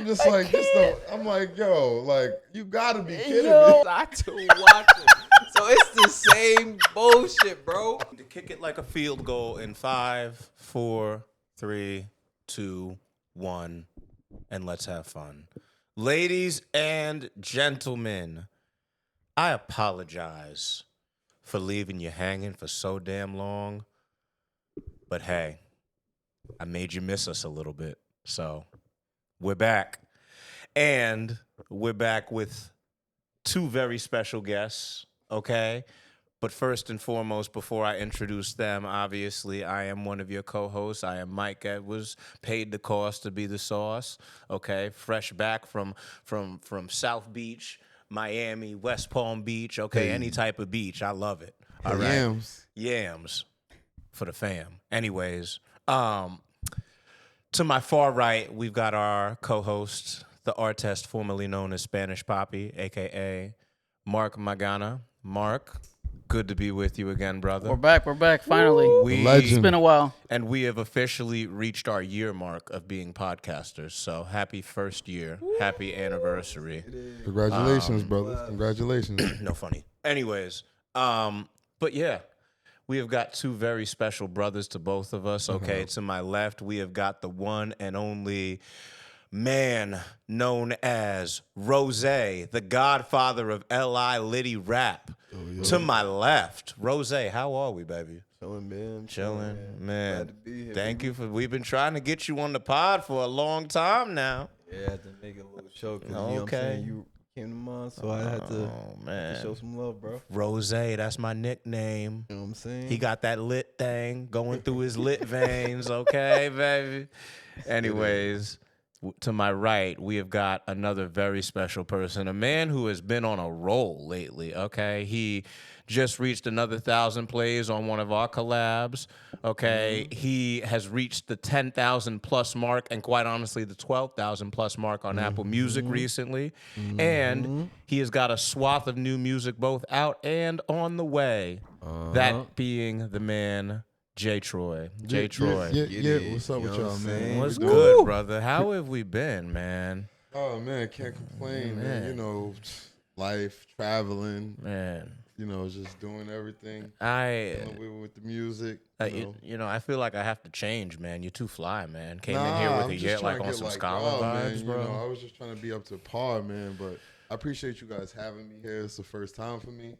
just like, this stuff. I'm like, yo, like, you gotta be kidding me. I to watch it. So it's the same bullshit, bro. To kick it like a field goal in 5, 4, 3, 2, 1, and let's have fun. Ladies and gentlemen, I apologize for leaving you hanging for so damn long. But hey, I made you miss us a little bit. So we're back. And we're back with two very special guests, okay? But first and foremost, before I introduce them, obviously, I am one of your co-hosts. I am Mike Edwards, paid the cost to be the sauce, okay? Fresh back from South Beach, Miami, West Palm Beach, okay? Any type of beach. I love it. All right? Yams for the fam. Anyways, to my far right, we've got our co-host, the artist formerly known as Spanish Poppy, a.k.a. Mark Magana. Mark, good to be with you again, brother. We're back, finally. It's been a while. And we have officially reached our year mark of being podcasters. So happy first year. Happy anniversary. Congratulations, brother. Congratulations. No funny. Anyways, but yeah. We have got two very special brothers to both of us, okay? To my left, we have got the one and only man known as Rose, the godfather of L.I. Liddy rap. To my left, Rose, how are we, baby? Chilling, man. Chilling, man. Glad to be here. Thank you for. We've been trying to get you on the pod for a long time now. Yeah, I had to make it a little show because you know what I'm saying? You came to mind, so I had to show some love, bro. Rose, that's my nickname. You know what I'm saying? He got that lit thing going through his lit veins, okay, baby? Anyways, to my right, we have got another very special person, a man who has been on a roll lately, okay? He just reached another 1,000 plays on one of our collabs, okay? He has reached the 10,000 plus mark and quite honestly the 12,000 plus mark on Apple Music recently. And he has got a swath of new music both out and on the way. That being the man J. Troy. J. Troy. Yeah. What's up with y'all, man? What's good, brother? How have we been, man? Oh, man, can't complain, man. You know, life, traveling. Man. You know, just doing everything. With the music. You know, I feel like I have to change, man. You're too fly, man. Came in here with a year like on some scholar vibes, man, bro. You know, I was just trying to be up to par, man. But I appreciate you guys having me here. It's the first time for me.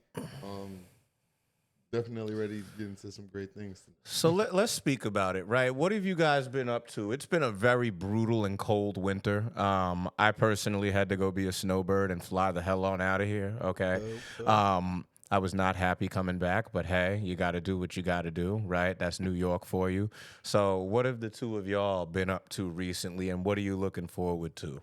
Definitely ready to get into some great things. So let's speak about it, right? What have you guys been up to? It's been a very brutal and cold winter. I personally had to go be a snowbird and fly the hell on out of here, okay? I was not happy coming back, but hey, you got to do what you got to do, right? That's New York for you. So what have the two of y'all been up to recently, and what are you looking forward to?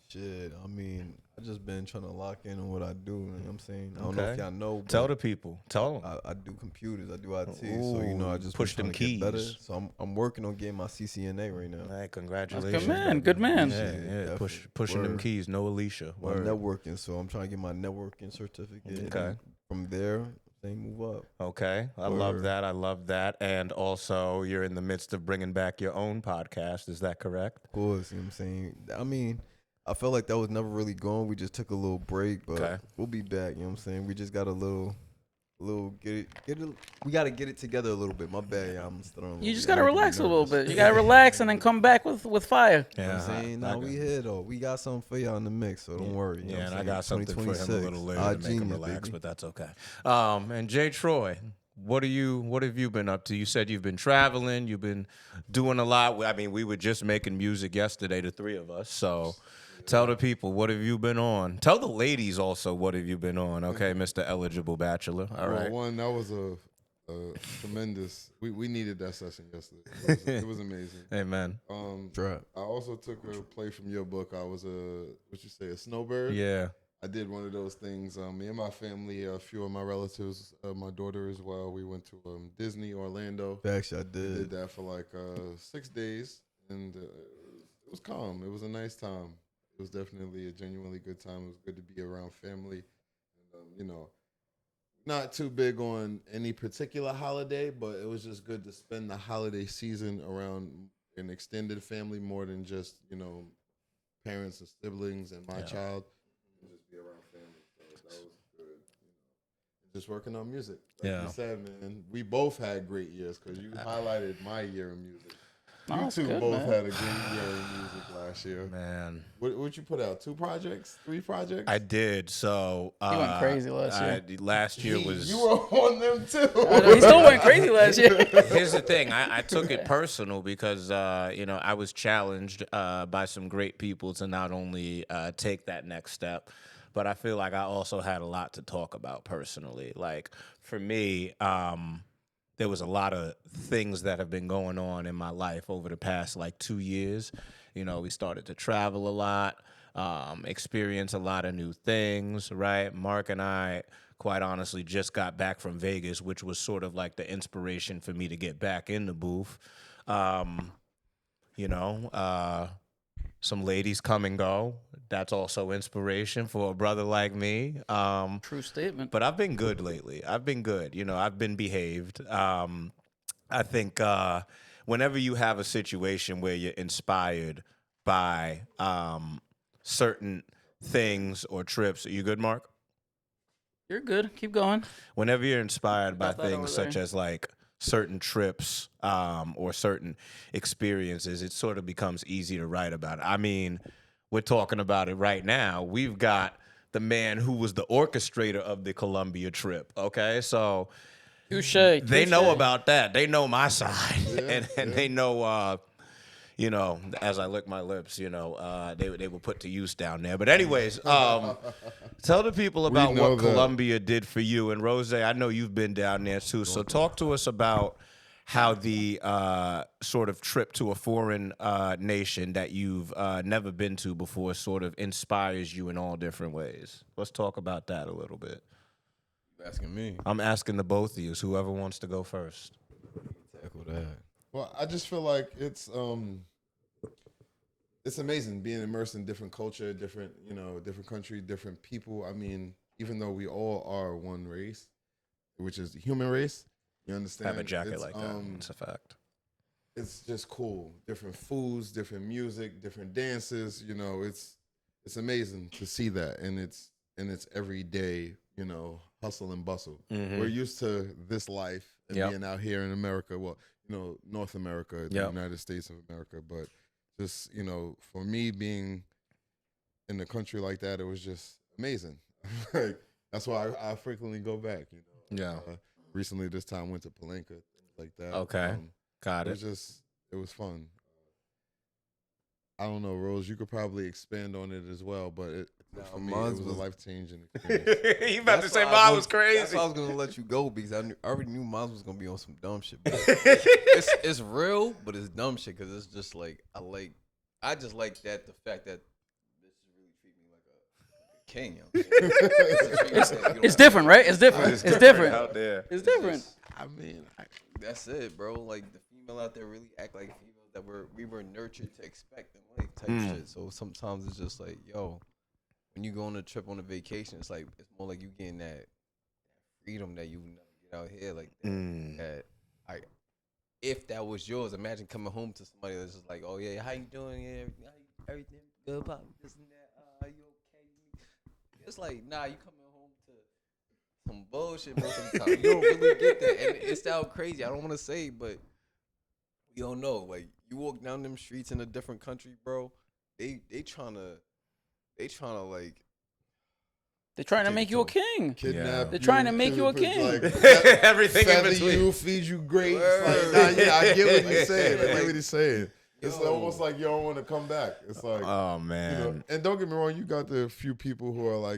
Shit, I mean, I just been trying to lock in on what I do. You know what I'm saying? I don't know if y'all know. Tell the people. Tell them. I do computers. I do IT. So, you know, I just push them keys. Better. So I'm working on getting my CCNA right now. All right, congratulations. Good man. Yeah. Pushing them keys. No Alicia. I'm networking, so I'm trying to get my networking certificate. Okay. From there, they move up. Okay. I love that. And also, you're in the midst of bringing back your own podcast. Is that correct? Of course. You know what I'm saying? I mean, I felt like that was never really going. We just took a little break, but we'll be back. You know what I'm saying? We just got a little get it. We got to get it together a little bit. My bad, I'm still. You just got to relax a little bit. You got to relax and then come back with fire. Yeah, you know what I'm saying? Now we here though. We got something for y'all in the mix, so don't worry. You know and I got something for him a little later to make him relax, baby. But that's okay. And J. Troy, what have you been up to? You said you've been traveling. You've been doing a lot. I mean, we were just making music yesterday, the three of us. So. Tell the people, what have you been on? Tell the ladies also, what have you been on? Okay, Mr. Eligible Bachelor. All right. One, that was a tremendous. We needed that session yesterday. It was amazing. Amen. I also took a play from your book. I was a snowbird? Yeah. I did one of those things. Me and my family, a few of my relatives, my daughter as well. We went to Disney, Orlando. Actually, I did. Did that for like 6 days, and it was calm. It was a nice time. It was definitely a genuinely good time. It was good to be around family. And, you know, not too big on any particular holiday, but it was just good to spend the holiday season around an extended family more than just parents and siblings and my child, and just be around family. So that was good. Just working on music. Like you said, man, we both had great years because you highlighted my year in music. You two both had a great year in music last year. Man. What you put out? 2 projects? 3 projects? I did. So he went crazy last year. Last year was... You were on them too. He still went crazy last year. Here's the thing. I took it personal because, I was challenged by some great people to not only take that next step, but I feel like I also had a lot to talk about personally. Like, for me... there was a lot of things that have been going on in my life over the past 2 years. We started to travel a lot, experience a lot of new things, right? Mark and I, quite honestly, just got back from Vegas, which was sort of like the inspiration for me to get back in the booth. Some ladies come and go. That's also inspiration for a brother like me. True statement. But I've been good lately. I've been good. I've been behaved. I think whenever you have a situation where you're inspired by certain things or trips, are you good, Mark? You're good. Keep going. Whenever you're inspired by things such as certain trips or certain experiences, it sort of becomes easy to write about it. I mean, we're talking about it right now. We've got the man who was the orchestrator of the Colombia trip, okay? So they know about that. They know my side. And they know, as I lick my lips, they were put to use down there. But anyways, tell the people about what Colombia did for you. And Rose, I know you've been down there too. So talk to us about how the sort of trip to a foreign nation that you've never been to before sort of inspires you in all different ways. Let's talk about that a little bit. You're asking me? I'm asking the both of you, whoever wants to go first. Tackle that. Well, I just feel like it's amazing being immersed in different culture, different country, different people. I mean, even though we all are one race, which is the human race, you understand? Have a jacket like that. It's a fact. It's just cool. Different foods, different music, different dances. It's amazing to see that, and it's everyday, hustle and bustle. Mm-hmm. We're used to this life and being out here in America. Well, North America, the United States of America, but just for me being in a country like that, it was just amazing. That's why I frequently go back. Recently, this time went to Palenque, things like that. Okay, got it. It was fun. I don't know, Rose. You could probably expand on it as well, but for me, it was a life-changing experience. You about to say mine was crazy? That's why I was gonna let you go because I already knew mine was gonna be on some dumb shit. It's real, but it's dumb shit because it's just I just like the fact that this really treat me like a king. It's different, right? It's different. It's different out there. It's different. I mean, that's it, bro. Like the female out there really act like females that we were nurtured to expect them, type shit. So sometimes it's just like, yo, when you go on a trip on a vacation, it's more like you getting that freedom that you never get out here. If that was yours, imagine coming home to somebody that's just like, oh yeah, how you doing? Yeah, everything good, pop, this and that. You okay? It's like, nah, you coming home to some bullshit most of the time. You don't really get that, and it sounds crazy. I don't want to say, but you don't know. Like you walk down them streets in a different country, bro. They trying to They're trying to make you a king. Kidnap. They're trying to make you a king. Everything in between. You, feed you great. I get what he's saying. I get what he's saying. It's almost like you don't want to come back. It's like, oh man. And don't get me wrong, you got the few people who are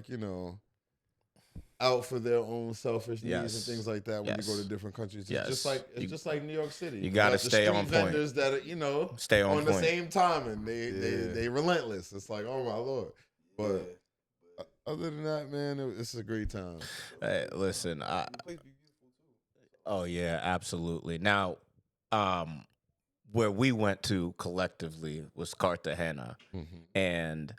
out for their own selfish needs and things like that when you go to different countries. It's just like New York City. You got to stay on point. Vendors that are, stay on the same time, and they relentless. It's like, oh my Lord. But other than that, man, it's a great time. Hey, listen. Oh yeah, absolutely. Now, where we went to collectively was Cartagena, and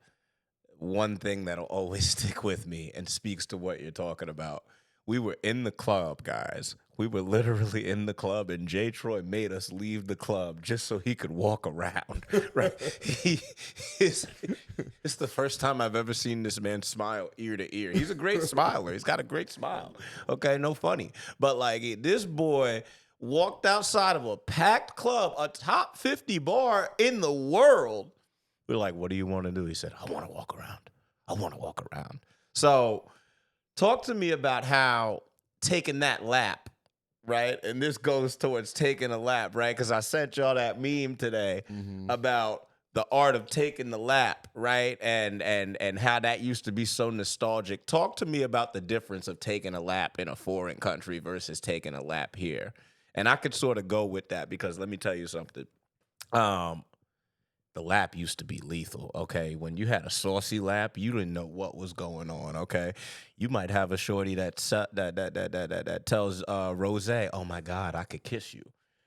one thing that'll always stick with me and speaks to what you're talking about. We were in the club, guys, we were literally in the club, and Jay Troy made us leave the club just so he could walk around. Right? It's the first time I've ever seen this man smile ear to ear. He's a great smiler. He's got a great smile. Okay, no funny. But like this boy walked outside of a packed club, a top 50 bar in the world. We're like, what do you want to do? He said, I want to walk around. I want to walk around. So talk to me about how taking that lap, right? And this goes towards taking a lap, right? Because I sent y'all that meme today about the art of taking the lap, right? And how that used to be so nostalgic. Talk to me about the difference of taking a lap in a foreign country versus taking a lap here. And I could sort of go with that because let me tell you something. The lap used to be lethal, okay? When you had a saucy lap, you didn't know what was going on, okay? You might have a shorty that tells Rose, oh my God, I could kiss you.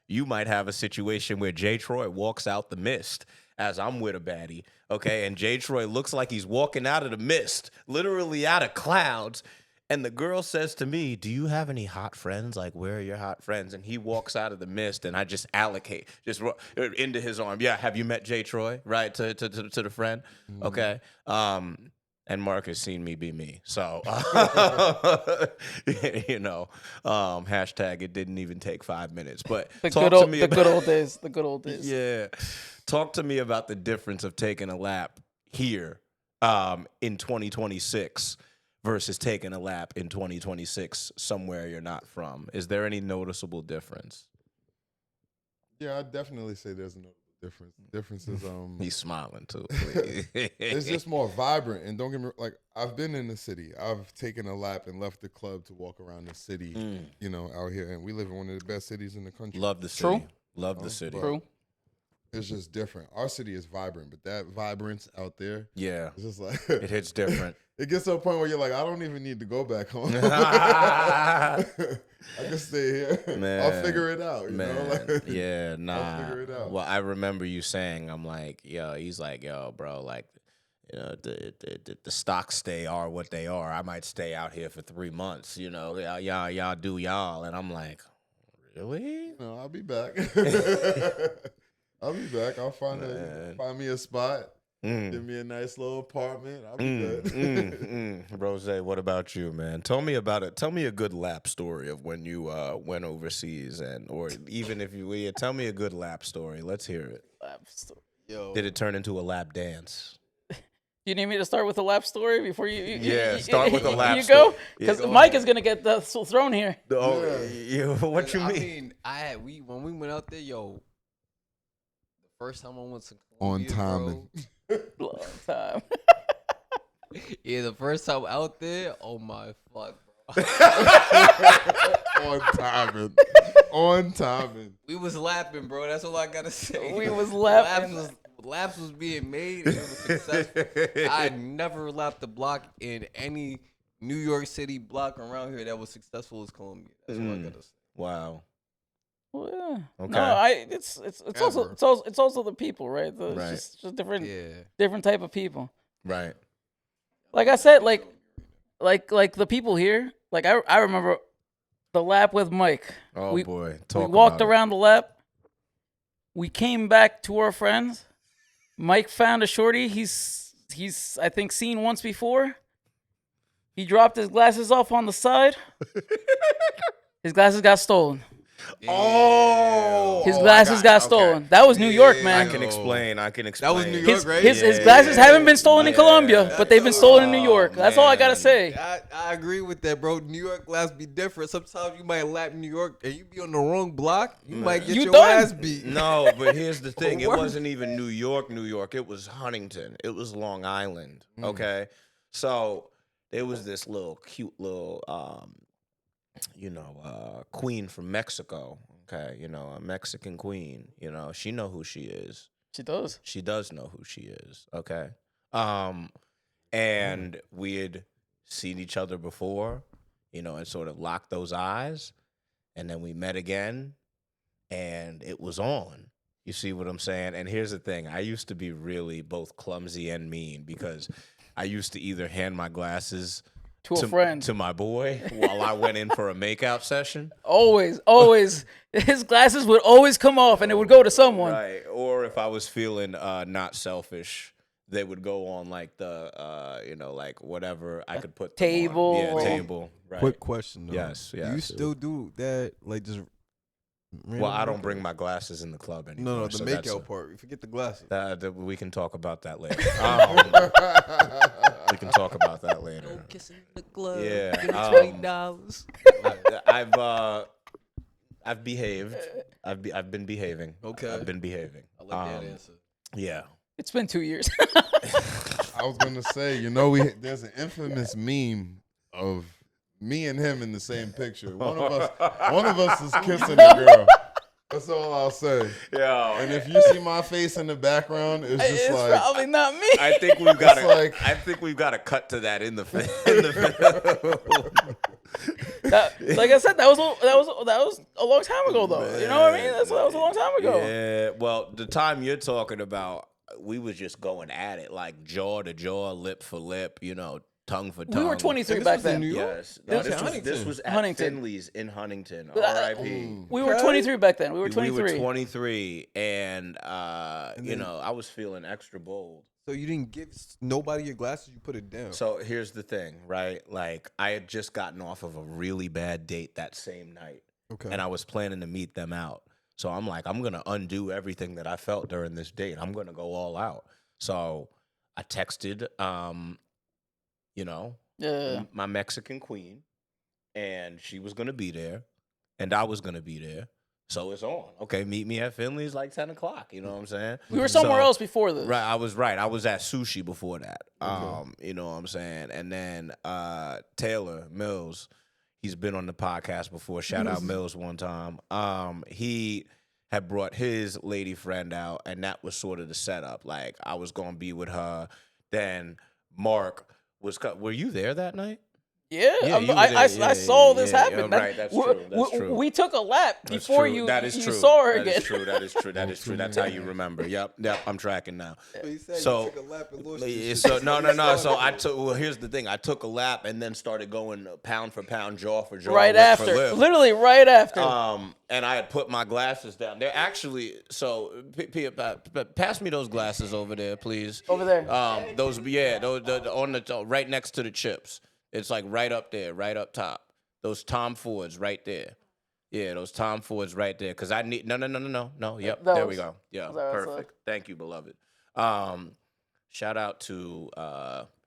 You might have a situation where Jay Troy walks out the mist as I'm with a baddie, okay? And Jay Troy looks like he's walking out of the mist, literally out of clouds. And the girl says to me, do you have any hot friends? Like, where are your hot friends? And he walks out of the mist, and I just allocate, just into his arm. Yeah, have you met Jay Troy? Right, to the friend? Okay. And Mark has seen me be me. So, you know, hashtag it didn't even take 5 minutes. But the good old days. The good old days. Yeah. Talk to me about the difference of taking a lap here in 2026 versus taking a lap in 2026 somewhere you're not from. Is there any noticeable difference? Yeah, I'd definitely say there's no difference. Difference is He's smiling too. it's just more vibrant. And don't get me like I've been in the city. I've taken a lap and left the club to walk around the city, you know, out here. And we live in one of the best cities in the country. Love the city. True. Love the city. True. It's just different. Our city is vibrant, but that vibrance out there, Yeah, it's just like it hits different. It gets to a point where you're like, I don't even need to go back home. I can stay here. Man, I'll figure it out. You know? Like, yeah, nah. I'll figure it out. Well, I remember you saying, I'm like, yo, he's like, yo, bro, like, you know, the stocks are what they are. I might stay out here for 3 months. You know, y'all do y'all, and I'm like, really? No, I'll be back. I'll be back. I'll find me a spot. Give me a nice little apartment. I'll be good. Rose, what about you, man? Tell me about it. Tell me a good lap story of when you went overseas, or even if you tell me a good lap story. Let's hear it. Lap story. Yo, Did it turn into a lap dance? You need me to start with a lap story before you start with a lap you story. go? Because Mike is going to get the throne here. Oh, what you mean? When we went out there, yo, the first time I went to On Colombia, time. Long time. Yeah, the first time out there, oh my fuck, bro. On timing. We was lapping, bro. That's all I gotta say. We was lapping. Laps was being made, and it was successful. I never lapped a block in any New York City block around here that was successful as Columbia. That's all I gotta say. Wow. Well, yeah. Okay. No, it's also the people, right? Right. It's just different Yeah. different type of people. Right. Like I said, like the people here. Like I remember the lap with Mike. Oh we, boy. We walked around the lap. We came back to our friends. Mike found a shorty he's I think seen once before. He dropped his glasses off on the side. His glasses got stolen. Oh, his glasses got stolen. That was New York, man. I can explain. That was New York, right? His glasses haven't been stolen in Colombia, but they've been stolen in New York. That's all I gotta say. I agree with that, bro. New York glass be different. Sometimes you might lap New York and you be on the wrong block. You might get your ass beat. No, but here's the thing. It wasn't even New York. It was Huntington. It was Long Island. Okay, so there was this cute little queen from Mexico. Okay, a Mexican queen. She know who she is. She does. She does know who she is. Okay. And we had seen each other before, and sort of locked those eyes. And then we met again, and it was on. You see what I'm saying? And here's the thing. I used to be really both clumsy and mean because I used to either hand my glasses to a friend. To my boy while I went in for a makeout session. Always. His glasses would always come off and it would go to someone. Right. Or if I was feeling not selfish, they would go on like the, like whatever I could put them on. Table. Yeah, table. Right. Quick question though. Yes. Do you still do that? Like just. Well, I don't bring my glasses in the club anymore. No, the makeout part. Forget the glasses. We can talk about that later. We can talk about that later. No kissing in the club. Yeah. $20. I've behaved. I've been behaving. Okay. I've been behaving. I like that answer. Yeah. It's been 2 years. I was gonna say, there's an infamous meme of me and him in the same picture. One of us is kissing the girl. That's all I'll say. Yeah. And if you see my face in the background, it's just It's like probably not me. I think we've got to. like- I think we've got to cut to that in the film. Like I said, that was a long time ago, though. You know what I mean? That was a long time ago. Yeah. Well, the time you're talking about, we was just going at it, like jaw to jaw, lip for lip, tongue for tongue. We were 23 And this back was in then. New York? Yes. This No, was Huntington. this was at Huntington. Finley's in Huntington. But R.I.P. We were 23 back then. We were We 23. were 23, and I was feeling extra bold. So you didn't give nobody your glasses. You put it down. So here's the thing, right? Like I had just gotten off of a really bad date that same night, Okay. and I was planning to meet them out. So I'm like, I'm gonna undo everything that I felt during this date. I'm gonna go all out. So I texted, Yeah. my Mexican queen, and she was gonna be there, and I was gonna be there. So it's on. Okay, meet me at Finley's like 10 o'clock. You know what I'm saying? We were somewhere else before this. Right, I was right. I was at Sushi before that. You know what I'm saying? And then Taylor Mills, he's been on the podcast before. Shout out Mills one time. He had brought his lady friend out, and that was sort of the setup. Like I was gonna be with her. Then Mark was. Were you there that night? Yeah, Yeah, you were I there. saw this Yeah, happen. right, that's true. That's true. We took a lap That's before true. you That is you true. saw her That again. is true. That is true. That is true. That's how you remember. Yep. I'm tracking now. He said So- you took a lap and lost Yeah, your so shit. no. So I took. Well, here's the thing. I took a lap and then started going pound for pound, jaw for jaw, Right lip for after, lip. literally right after. And I had put my glasses down. They're actually so. Pass me those glasses over there, please. Over there. Those on the right next to the chips. It's like right up there, right up top. Those Tom Fords right there. Yeah, those Tom Fords right there. Cause I need no. Yep, there we go. Yeah, Those. perfect. Thank you, beloved. Shout out to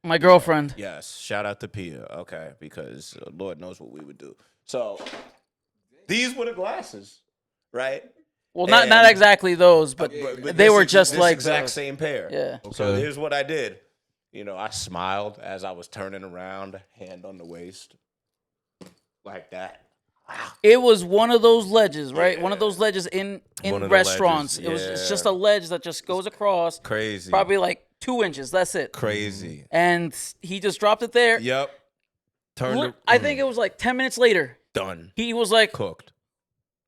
My girlfriend. yes, shout out to Pia. Okay, because Lord knows what we would do. So these were the glasses, right? Well, not And- exactly those, but But they this were ex- just this like exact those. same pair. Yeah. So Okay. here's what I did. I smiled as I was turning around, hand on the waist, like that. It was one of those ledges, right? One of those ledges in One of the restaurants. ledges, It's yeah. just a ledge that just goes across, Crazy. probably like 2 inches. That's it. Crazy. And he just dropped it there. Yep. Turned. I think it was like 10 minutes later. Done. He was like, Cooked.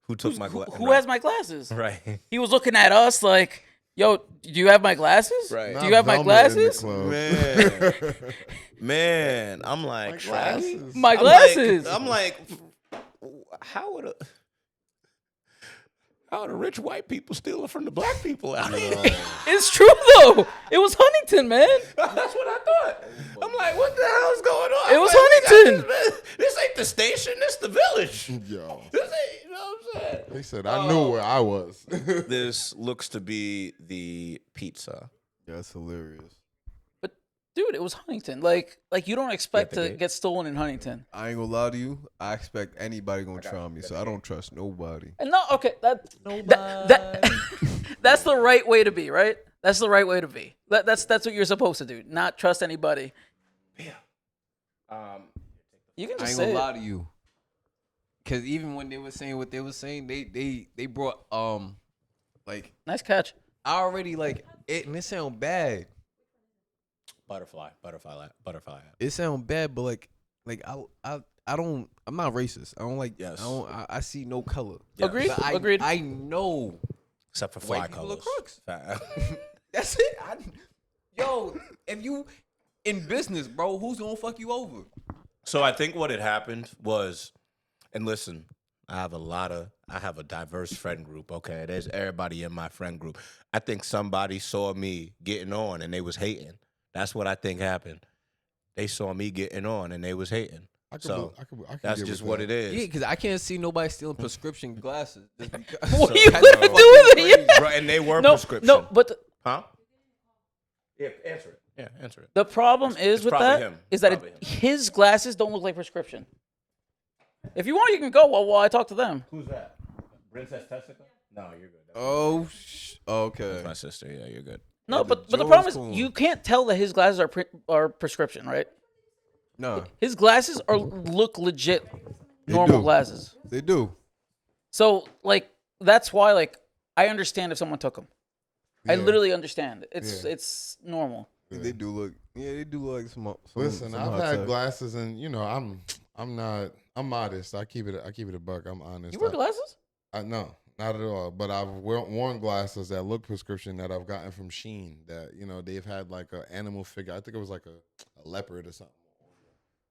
Who took my glasses? "Who has my glasses?" Right. He was looking at us like, "Yo, do you have my glasses? Right. Do you have my glasses? Man. I'm like, Shaggy? glasses. My glasses." I'm like, how would the rich white people steal it from the black people out here? It's true though. It was Huntington, man. That's what I thought. I'm like, what the hell is going on? It was I'm like, Huntington. This ain't the station. This the village. Yo, This ain't, you know what I'm saying? they said I knew where I was. This looks to be the pizza. Yeah, that's hilarious. But dude, it was Huntington. Like you don't expect the to gate? get stolen in Huntington. I ain't gonna lie to you. I expect anybody gonna try me, so I don't trust nobody. And no, okay, that's the right way to be, right? That's the right way to be. That's what you're supposed to do. Not trust anybody. You can I just ain't say gonna it. lie to you. Cause even when they were saying what they were saying, they brought like Nice catch. I already like it, and it sound bad. Butterfly. It sound bad, but like I don't. I'm not racist. I don't like. Yes. I see no color. Yeah. Agreed. But Agreed. I know. Except for fly White people are colors. crooks. Fat- That's it. Yo, if you in business, bro, who's gonna fuck you over? So I think what had happened was, and listen, I have a diverse friend group. Okay, there's everybody in my friend group. I think somebody saw me getting on and they was hating. That's what I think happened. They saw me getting on and they was hating. I can That's get just with what that. it is. Yeah, because I can't see nobody stealing prescription glasses. Just because. What So- are you gonna do with it? Bro, and they were No, prescription. no, but Huh? Yeah, answer it. Yeah, answer it. the problem is it's with probably that him. is that Probably him. his glasses don't look like prescription. If you want, you can go while I talk to them. Who's that? Princess Tessica? No, you're good. Oh, okay. That's my sister. Yeah, you're good. No, Yeah, but the the problem Joe's cool. is you can't tell that his glasses are prescription, right? No, His glasses look legit normal do. glasses. they do. So like that's why like I understand if someone took them. I Yeah. literally understand. It's Yeah. it's normal. They do look. Yeah, they do look like some. Listen, some I've hot had tech. glasses, and I'm modest. I keep it a buck. I'm honest. You wear glasses? No, not at all. But I've worn glasses that look prescription that I've gotten from Shein. That they've had like an animal figure. I think it was like a leopard or something,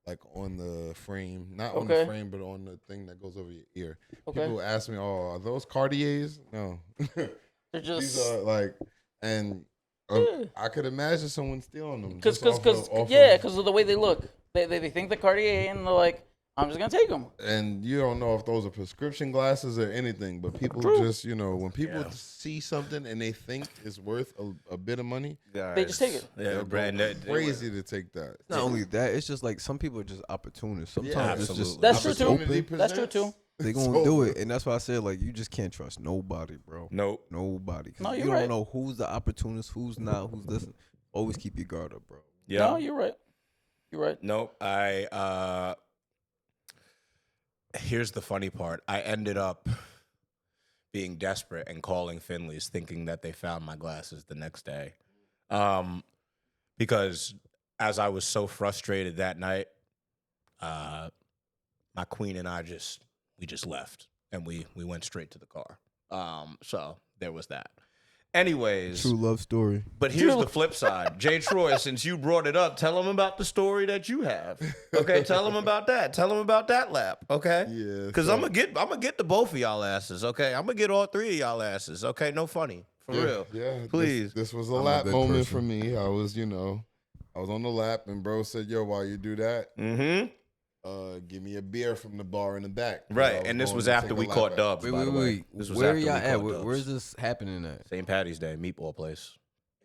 like on the frame, not on the Okay. frame, but on the thing that goes over your ear. Okay. People ask me, "Oh, are those Cartiers?" No, They're just these are like, and Yeah. I could imagine someone stealing them. because because of the way they look. They think the Cartier and they're like, I'm just gonna take them. and you don't know if those are prescription glasses or anything, but people True. just, when people see something and they think it's worth a bit of money, They just take it. Yeah, they'll go Brand. crazy to take that. Not only that, it's just like some people are just opportunists. Sometimes it's just absolutely. That's true, too. Opportunity That's true, presents. too. they gonna So- do it, and that's why I said like you just can't trust nobody, bro. Nope. Nobody. 'Cause No, you you're don't right. know who's the opportunist, who's not, who's listening. Always keep your guard up, bro. Yeah. No, you're right. You're right. Nope. Here's the funny part. I ended up being desperate and calling Finley's thinking that they found my glasses the next day. Because as I was so frustrated that night, my queen and I just left and we went straight to the car. So there was that. Anyways, True love story. but here's the flip side. Jay Troy, since you brought it up, tell him about the story that you have. Okay, tell him about that. Tell him about that lap. Okay, Yeah, because so- I'm gonna get the both of y'all asses. Okay, I'm gonna get all three of y'all asses. Okay, no funny for real. Yeah, Please. This was a I'm a lap good moment person. for me. I was on the lap, and bro said, "Yo, while you do that, Mm-hmm. give me a beer from the bar in the back." 'Cause I Right, and this going was to after take a we lap caught back. Dubs. Wait, by wait, the way. wait. This was Where after we y'all at? caught Dubs. Where's this happening at? St. Patty's Day meatball place.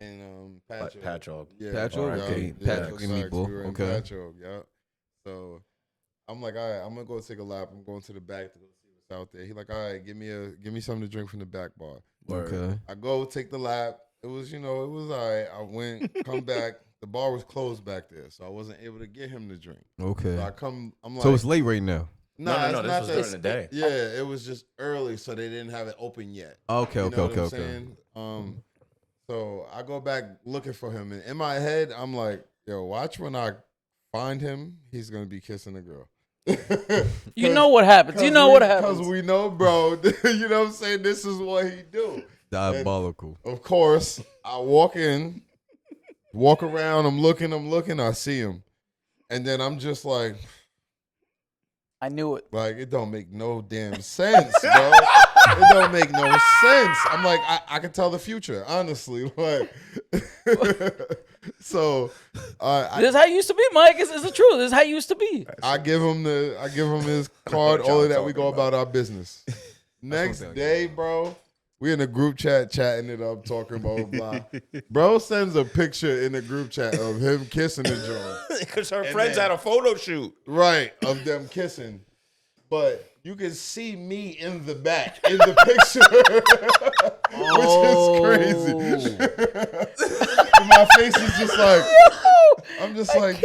In Patchogue. Patchogue. Yeah, Patchogue? yeah, Okay, yeah, Patchogue and facts. meatball. We were in Okay. Patchogue, yeah. So I'm like, all right, I'm gonna go take a lap. I'm going to the back to go see what's out there. He like, all right, give me something to drink from the back bar. Okay. I go take the lap. It was all right. I went, come back. The bar was closed back there, so I wasn't able to get him to drink. Okay. So I'm like, So it's late right now. No, it's this not was that- during the day. Yeah, it was just early, so they didn't have it open yet. Okay, You know okay, what okay, I'm okay. saying? So I go back looking for him, and in my head, I'm like, yo, watch when I find him, he's gonna be kissing a girl. You know what happens. You know what happens. Because we know, bro. You know what I'm saying? This is what he do. Diabolical. Of course, I walk in, walk around. I'm looking. I see him, and then I'm just like I knew it. it don't make no damn sense, bro. It don't make no sense. I'm like, I can tell the future, honestly. Like, so This is how it used to be, Mike. It's the truth. This is how it used to be. I give him his card. y'all Only that we talking go about our business. Next what day, bro, we in a group chat chatting it up, talking about blah. Bro sends a picture in the group chat of him kissing the joint. Because her friends had a photo shoot. Right, of them kissing. But you can see me in the back in the picture, which is crazy. My face is just like, I'm just like,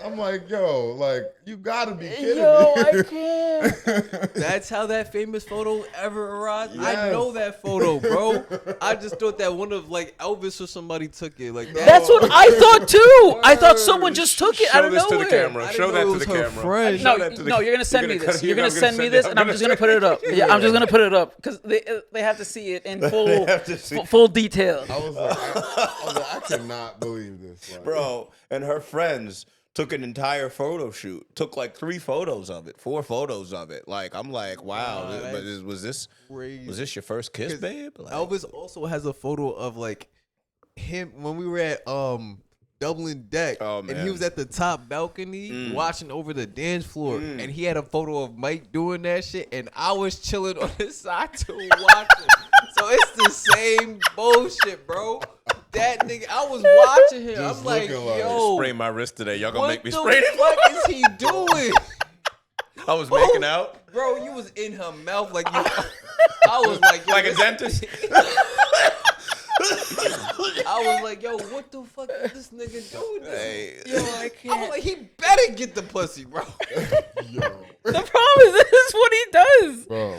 I'm like, yo, like, you gotta be kidding Yo, me. I can't. That's how that famous photo ever arrived. I Yes. know that photo, bro. I just thought that one of like Elvis or somebody took it. Like That's what I thought too. I thought someone just took it out Show of this to nowhere. the camera. I didn't Show know that it to was the her camera. friend. Show No, that to the- no, you're gonna send me gonna this. cut- You're gonna send me this, and I'm just gonna put it up. Yeah, I'm just gonna put it up because they have to see it in full have to see. full detail. I was like, I cannot believe this. Like, Bro, and her friends took an entire photo shoot. Took like 4 photos of it. Like I'm like, wow. Was this your first kiss, babe? Like, Elvis also has a photo of like him when we were at Dublin Deck, and he was at the top balcony watching over the dance floor, and he had a photo of Mike doing that shit, and I was chilling on the side too watching. So it's the same bullshit, bro. That nigga, I was watching him. Just I'm like, looking like- yo, Spray my wrist today. Y'all gonna make me spray what it? the fuck is he doing? I was making out Bro, you was in her mouth like you. I was like, yo, like a dentist. I was like, yo, what the fuck is this nigga doing? Hey. Yo, I I can't. was like, he better get the pussy, bro. Yo, The problem is this is what he does. bro.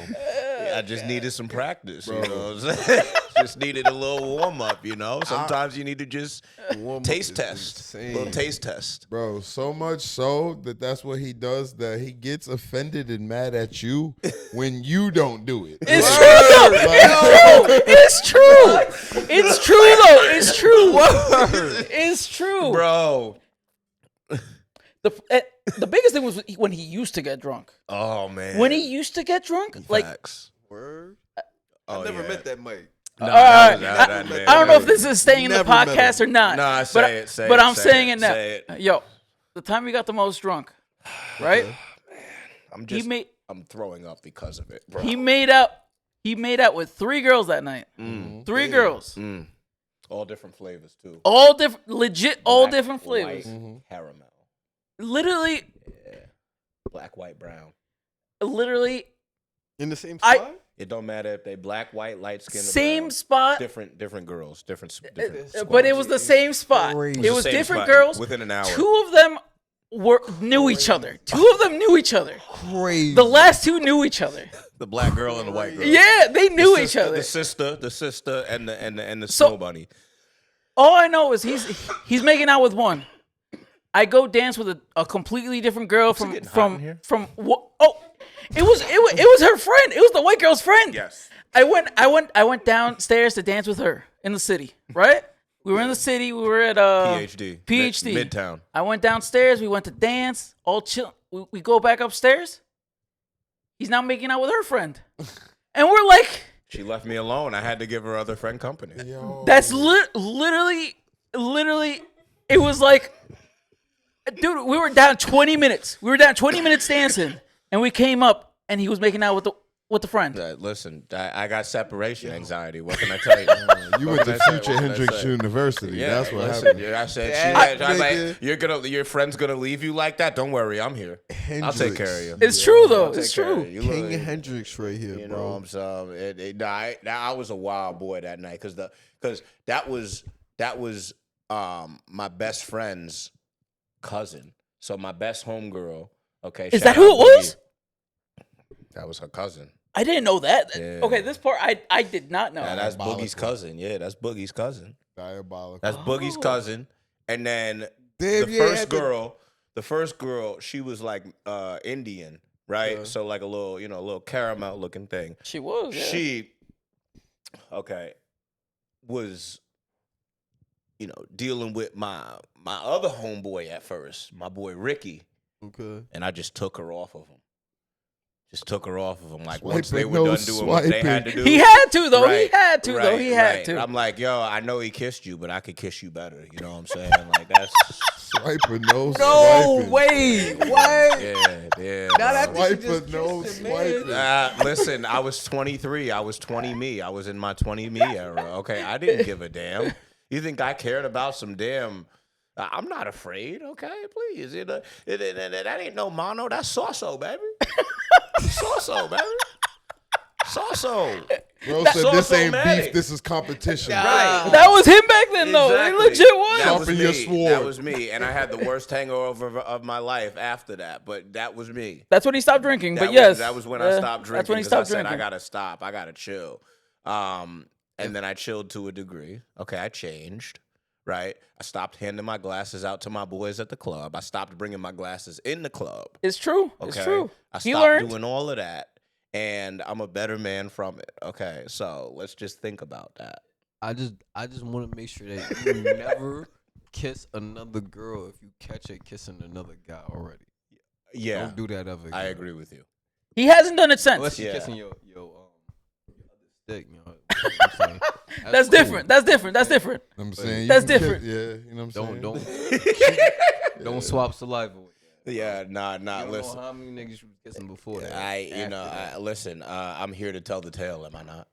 I just needed some practice, Bro. you know what I'm saying? Just needed a little warm up, you know? Sometimes you need to just taste test. A little taste test. Bro, so much so that's what he does, that he gets offended and mad at you when you don't do it. It's true though. It's true. It's true though. It's true. It's true. Bro. The biggest thing was when he used to get drunk. Oh, man. When he used to get drunk, like Facts. Word. Oh, I never yeah. met that Mike. Nah, Alright, that man. I don't know if this is staying in the Never met podcast or not. Nah, but say it, say but it, I'm say saying it, it now. say it. Yo, the time we got the most drunk, right? I'm throwing up because of it, bro. He made out with 3 girls that night. 3 girls. All different flavors, too. All different, legit, all Black, different flavors. White, caramel. Literally, Black, white, brown. literally, In the same I- spot? It don't matter if they black, white, light skin. same spot, Different girls, different but it was the same spot. Crazy. It the was same different spot girls. within an hour. 2 of them knew each other. 2 of them knew each other. Crazy. The last 2 knew each other. The black girl and the white girl. Yeah, they knew The each sister- other. The sister, and the So- snow bunny. All I know is he's making out with one. I go dance with a completely different girl it getting hot in here? it was her friend. It was the white girl's friend. Yes. I went downstairs to dance with her in the city. Right? We were in the city. We were at PhD. PhD. Midtown. I went downstairs. We went to dance. All chill. We go back upstairs. He's now making out with her friend, and we're like, She left me alone. I had to give her other friend company. Yo. that's literally. It was like, dude, we were down 20 minutes. We were down 20 minutes dancing, and we came up, and he was making out with the friend. Listen, I got separation anxiety. What can I tell you? You went to What can I say? Future What can I Hendrix say? University. Yeah, That's what listen, happened. yeah, I said, That I was nigga. like, your friend's gonna leave you like that? Don't worry, I'm here. I'll take care of you. It's true though. I'll It's take care of true. you. King Look, Hendrix right here, you know bro. what I'm saying? I was a wild boy that night because that was my best friend's cousin. So my best homegirl. Okay, Is shout that who out it was? Boogie. That was her cousin. I didn't know that. Yeah. Okay, this part I did not know. Yeah, that's Diabolical. Boogie's cousin. Yeah, that's Boogie's cousin. Diabolical. That's Boogie's cousin. And then Damn, the yeah, first girl, she was like Indian, right? Yeah. So like a little caramel looking thing. She was. Yeah. She was dealing with my other homeboy at first, my boy Ricky, Okay. and I just took her off of him. Like Swiping, once they were no done doing what they had to do. He had to though. Right, he had to though. right, He had right. to. I'm like, yo, I know he kissed you, but I could kiss you better. You know what I'm saying? Like that's Swiping, no No swiping. way. What? yeah. Now that bro. she just Swiping, no kissed him, man. swiping. Listen, I was 23. I was 20 me. I was in my 20 me era. Okay, I didn't give a damn. You think I cared about some damn? I'm not afraid. Okay, please. That ain't no mono. That's Saucy, baby. Saucy, baby. Saucy. Bro said this ain't Sauce-o-matic. beef, this is competition. Right. That was him back then though. It legit was. That was Sharpen your me. sword. That was me, and I had the worst hangover of my life after that. But that was me. That's when he stopped drinking. But That yes, was, that was when I stopped drinking. That's when he 'cause stopped I said, drinking. I gotta stop. I gotta chill. And then I chilled to a degree. Okay, I changed. Right, I stopped handing my glasses out to my boys at the club. I stopped bringing my glasses in the club. It's true. Okay, It's true. I He stopped learned. doing all of that, and I'm a better man from it. Okay, so let's just think about that. I just want to make sure that you never kiss another girl if you catch her kissing another guy already. Yeah, Don't do that ever again. I agree with you. He hasn't done it since. Unless you're Yeah. kissing your other stick, you know what I'm saying? That's cool. different. That's different. That's different. I'm saying That's you can different. Yeah, you know what I'm saying. Don't swap saliva with that. Yeah, nah. You don't Listen, know how many niggas you was kissing before that. listen. I'm here to tell the tale. Am I not?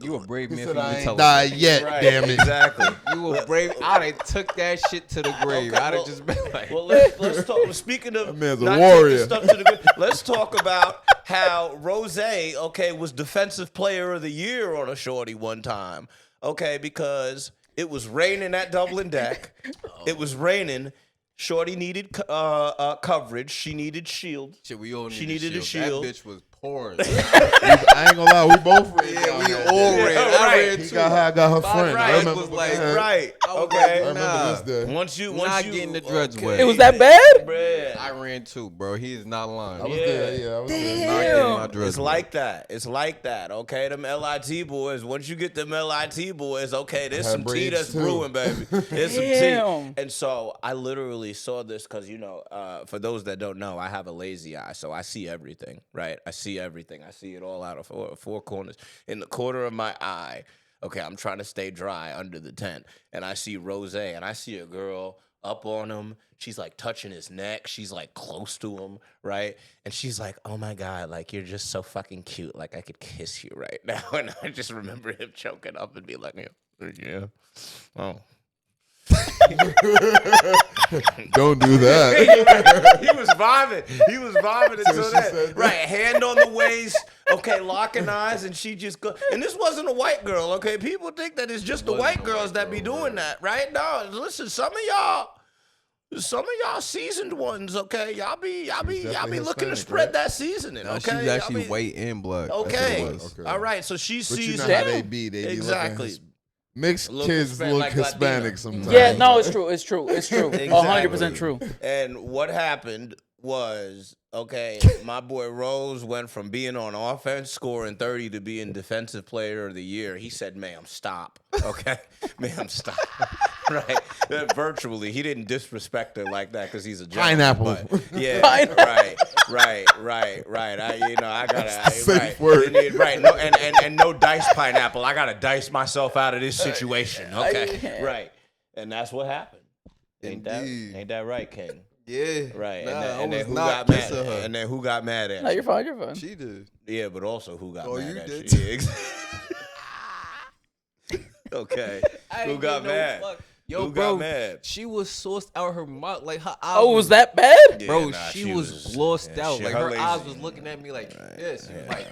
You a brave He man said for you I to ain't tell died us. yet, Right, damn it. Exactly. You a brave. I done took that shit to the grave. Okay, I'd well- have just been like, Well, let's talk. Speaking of That man's a not warrior. taking stuff to the good, let's talk about how Rose, was defensive player of the year on a shorty one time. Okay, because it was raining at Dublin Deck. It was raining. Shorty needed coverage. She needed shield. shit, we all She needed needed a shield. That bitch was pouring. I ain't gonna lie, we both ran. Yeah, down we that all day. ran. Yeah, I right. ran He too. got her friend. right. I remember was like, Right. I was Okay. like, I remember nah. this day. Once you Not getting the dreads wet. It was that bad? Bruh. I ran too, bro. He is not lying. I was Yeah. there. Yeah, I was there. Not getting my dreads It's wet. like that. It's like that. Okay, them LIT boys. Once you get them LIT boys, okay, there's I had some tea braids, that's too. brewing, baby. There's some Damn. tea. And so I literally saw this because for those that don't know, I have a lazy eye, so I see everything. Right? I see everything. I see it all out of four corners. In the corner of my eye, okay, I'm trying to stay dry under the tent, and I see Rose, and I see a girl up on him. She's like touching his neck. She's like close to him, right? And she's like, "Oh my God, like you're just so fucking cute. Like I could kiss you right now." And I just remember him choking up and be like, "Yeah, oh." Don't do that. He was vibing. He was vibing until she that. said that. Right, hand on the waist. Okay, locking eyes, and she just go. And this wasn't a white girl. Okay, people think that it's just the white girls that be doing that, right? No, listen, some of y'all seasoned ones. Okay, y'all be definitely looking to Hispanic, spread right? that seasoning. Nah, Okay, she was Y'all actually be- white and black. That's what it Okay. was. Okay. All right, so she's But you know seasoned. how they be. They be Exactly. looking mixed Look kids Hispanic, look like Hispanic Latino. sometimes. Yeah, no, it's true. It's true. It's true. Exactly. 100% true. And what happened was, okay, my boy Rose went from being on offense, scoring 30, to being defensive player of the year. He said, "Ma'am, stop." Okay? "Ma'am, stop." Right? Virtually. He didn't disrespect her like that because he's a gentleman. Pineapple. But yeah, right. I gotta safe word. Right. No, and no dice pineapple. I gotta dice myself out of this situation. Okay. Right. And that's what happened. Ain't Indeed. that right, King? Yeah. Right. Nah, and then I was who not got mad? kissing her. And then who got mad at No, you? you're fine. You're fine. She did. Yeah, but also who got Oh, mad you at did you? too. Yeah, okay. I Who didn't got get no mad? fuck. Yo, Who bro, got mad? she was sourced out her mouth. Like her eyes. Oh, was that bad? Yeah, Bro, nah, she was lost yeah, out. shit, Like her her lazy. eyes was looking at me like this. Like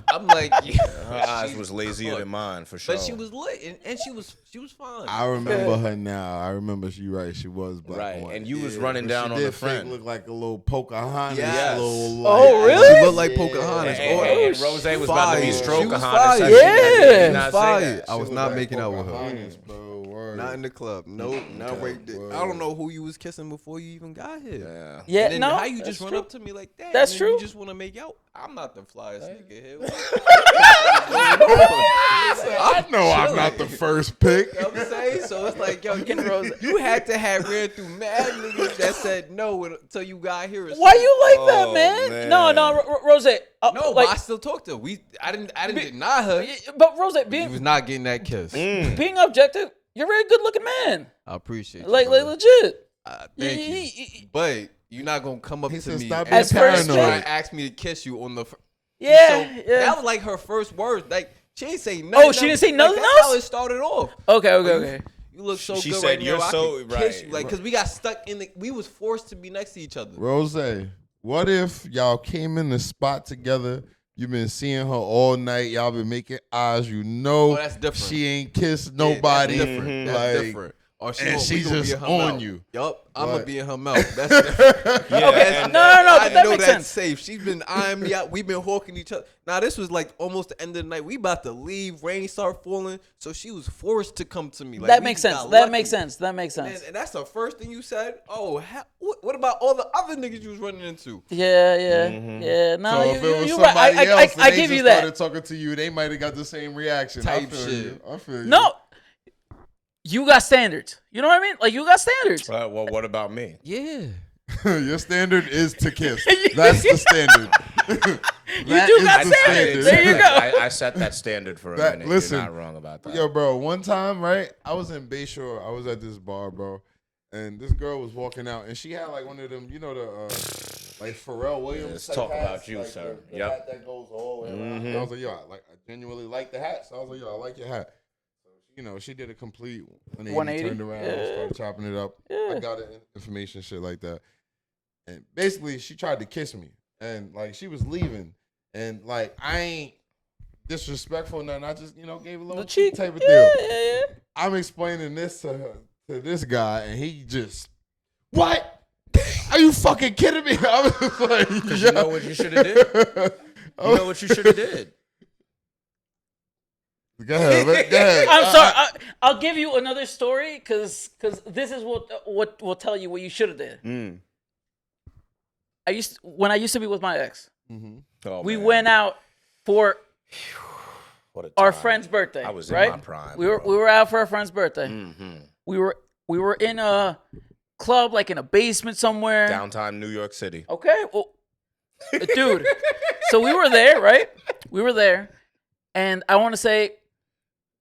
I'm like, yeah. Her eyes was lazier than mine for sure. But she was lit, and she was fine. I remember her now. I remember she was black Right, and white. and you was Yeah, running but down she on did the fake friend. Look like a little Pocahontas. Yes. Little, Oh, like- really? She looked like Pocahontas. And, Oh, and Rose was about to be fire. stroking She was Honda. fire. Sexy. Yeah. Did She was not say fire. that. I was She not look making out with her. Pocahontas, bro. Word. Not in the club. Nope. Not Okay, right there. word. I don't know who you was kissing before you even got here. Yeah. Yeah, And then no. how you that's just run true. up to me like that? That's and then true. You just want to make out. I'm not the flyest nigga here. I know I'm not the first pick. You know what I'm saying? So it's like, yo, Fucking Rose. you had to have ran through mad niggas that said no until you got here. or Why something. you like Oh, that, man? man. No, Rose. No, but I still talked to her. I didn't deny her. But Rose, You being was not getting that kiss. being objective, you're a very good looking man. I appreciate you. Like brother. legit. Thank you. But you're not gonna come up He to said me stop and being As first try paranoid. and ask me to kiss you on the. Yeah, So yeah. that was like her first words. Like she didn't say nothing. Oh, she didn't say Like, nothing that's how else? it started off. Okay. You look so She good said, right "You're now. so- I could kiss right. you, like, cause we got stuck in the. We was forced to be next to each other. Rose, what if y'all came in the spot together? You've been seeing her all night. Y'all been making eyes. You know Oh, that's different. she ain't kissed Yeah, nobody. That's different. That's Like, different. Or and we she's gonna be just in her on mouth. you. Yup, I'm gonna What? be in her mouth. That's different. Yeah, and- No, I but that know makes that's sense. safe. She's been eyeing me out. We've been hawking each other. Now this was like almost the end of the night. We about to leave. Rain start falling, so she was forced to come to me. Like, That we makes got sense. That lucky. makes sense. That makes sense. And that's the first thing you said. Oh, what about all the other niggas you was running into? Yeah. No, So if it was you're somebody right. else and I they give just you that. started talking to you, they might have got the same reaction. Type I feel shit. You. I feel you. No, you got standards. You know what I mean? Like, you got standards. Well, what about me? Yeah. Your standard is to kiss. That's the standard. You do got standards. There you go. I set that standard for a minute. Listen, You're not wrong about that. Yo, bro, one time, right? I was in Bayshore. I was at this bar, bro. And this girl was walking out. And she had like one of them, you know, the like Pharrell Williams. Let's type talk hats, about you, like sir. The Yep. hat that goes all the way around. I was like, yo, I genuinely like the hat. So I was like, yo, I like your hat. So, you know, she did a complete 180, turned around, started chopping it up. I got it, information, shit like that. And basically, she tried to kiss me. And, like, she was leaving. And, like, I ain't disrespectful or nothing. I just, you know, gave a little cheek type of deal. Yeah. I'm explaining this to her, to this guy, and he just, what? Are you fucking kidding me? I was just like, Because you know what you should have did? You know what you should have did? Go ahead, man. Go ahead. I'm sorry. I'll give you another story because this is what will tell you what you should have did. When I used to be with my ex, Oh, we man. went out for What a our time. friend's birthday. I was right? in my prime. We were out for our friend's birthday. Mm-hmm. We were in a club, like in a basement somewhere. Downtown New York City. Okay, well, dude. So we were there, right? We were there, and I want to say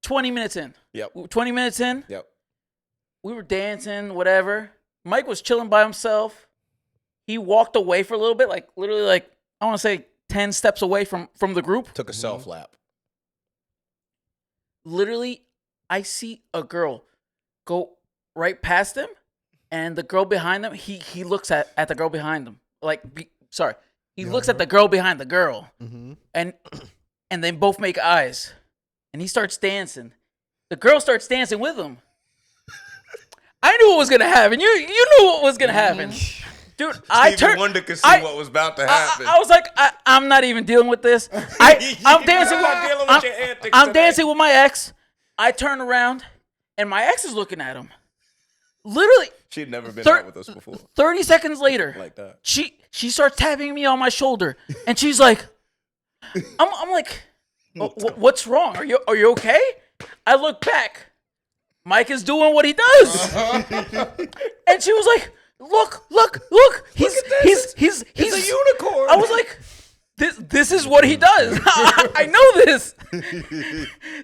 20 minutes in. Yep. 20 minutes in. Yep. We were dancing, whatever. Mike was chilling by himself. He walked away for a little bit, like literally, like I want to say 10 steps away from the group. Took a self lap. Literally, I see a girl go right past him, and the girl behind him, he looks at the girl behind him. He looks at the girl behind the girl, and they both make eyes, and he starts dancing. The girl starts dancing with him. I knew what was gonna happen. You knew what was gonna happen, dude. I turned. Wonder could see what was about to happen. I was like, I'm not even dealing with this. I'm dancing with I'm dancing with my ex. I turn around, and my ex is looking at him. Literally, She'd never been out with us before. 30 seconds later, Like that. she starts tapping me on my shoulder, and she's like, I'm like, what's wrong? Are you okay? I look back. Mike is doing what he does, and she was like, look, he's a unicorn. I was like, this is what he does. I know this.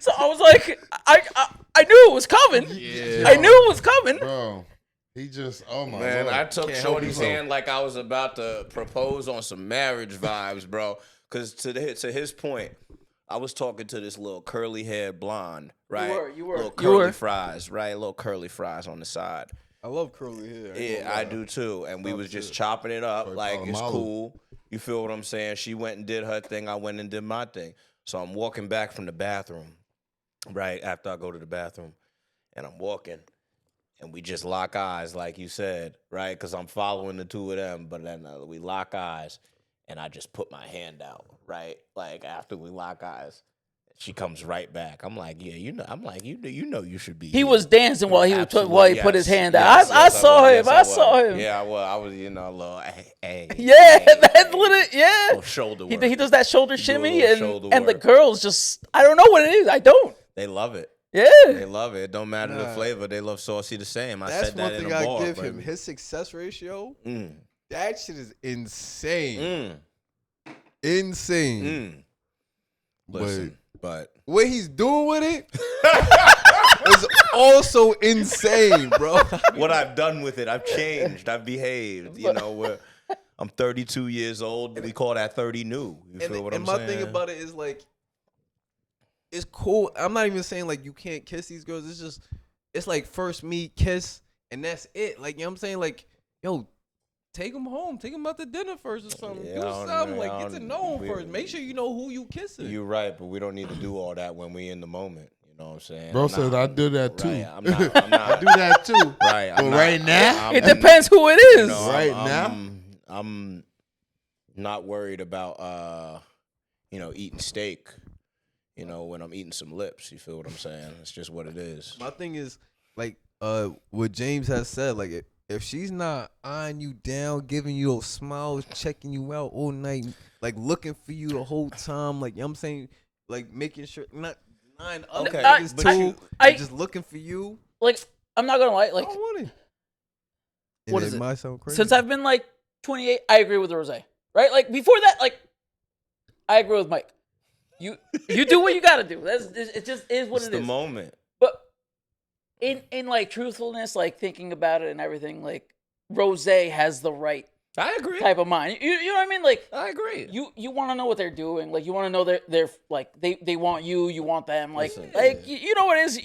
So I was like, I knew it was coming. Yeah. I knew it was coming. Bro, he just, oh my Man, Lord. I took Can't help Shorty's himself. hand like I was about to propose on some marriage vibes, bro. Because to his point, I was talking to this little curly haired blonde, right? You were. Little curly fries, right? Little curly fries on the side. I love curly hair. Yeah, I do too. And we was just chopping it up. Like, it's Malu. cool. You feel what I'm saying? She went and did her thing. I went and did my thing. So I'm walking back from the bathroom, right after I go to the bathroom. And I'm walking. And we just lock eyes, like you said, right? Because I'm following the two of them. But then we lock eyes. And I just put my hand out, right? Like, after we lock eyes. She comes right back. I'm like, yeah, you know. I'm like, you know, you should be. He here. was dancing while he Absolutely, put his yes, hand out. yes, I yes, saw was, him. yes, I was. saw him. Yeah, I was, you know, a little, hey. Yeah, hey, that's literally, yeah. little shoulder work. He does that shoulder He do a shimmy, little and shoulder the work. girls just, I don't know what it is. I don't. They love it. Yeah. They love it. It don't matter the Nah. flavor. They love Saucy the same. I That's said one that in thing a I bar. give him. baby. His success ratio, Mm, that shit is insane. mm, Insane. mm. Listen, but What he's doing with it is also insane, bro. what I've done with it, I've changed. I've behaved. You know, I'm 32 years old. We call that 30 new. You feel what I'm my saying? thing about it is like, it's cool. I'm not even saying like you can't kiss these girls. It's just, it's like first meet, kiss, and that's it. Like, you know what I'm saying? Like, yo, take them home. Take them out to dinner first or something. Yeah, Do I don't something. know. Like, I get to don't- know them we- first. Make sure you know who you kissing. You're right, but we don't need to do all that when we in the moment. You know what I'm saying? Bro I'm said not- I do that too. Right, I'm not. I do that too. Right. But right now? It depends who it is. Right now? I'm not worried about eating steak. You know, when I'm eating some lips, you feel what I'm saying? It's just what it is. My thing is like what James has said. Like, if she's not eyeing you down, giving you those smiles, checking you out all night, like looking for you the whole time, like, you know what I'm saying, like making sure not denying other Okay, niggas but too, you- like, just looking for you. like I'm not gonna lie, like I don't want it. What And is it it? might sound crazy. since I've been like 28, I agree with Rose. Right? Like before that, like I agree with Mike. You do what you gotta do. It just is what It's it the is. moment. But in like truthfulness, like thinking about it and everything, like Rose has the right I agree. type of mind. You know what I mean? Like I agree. you want to know what they're doing. Like you want to know they're like they want you want them. Like Listen. you know what it is,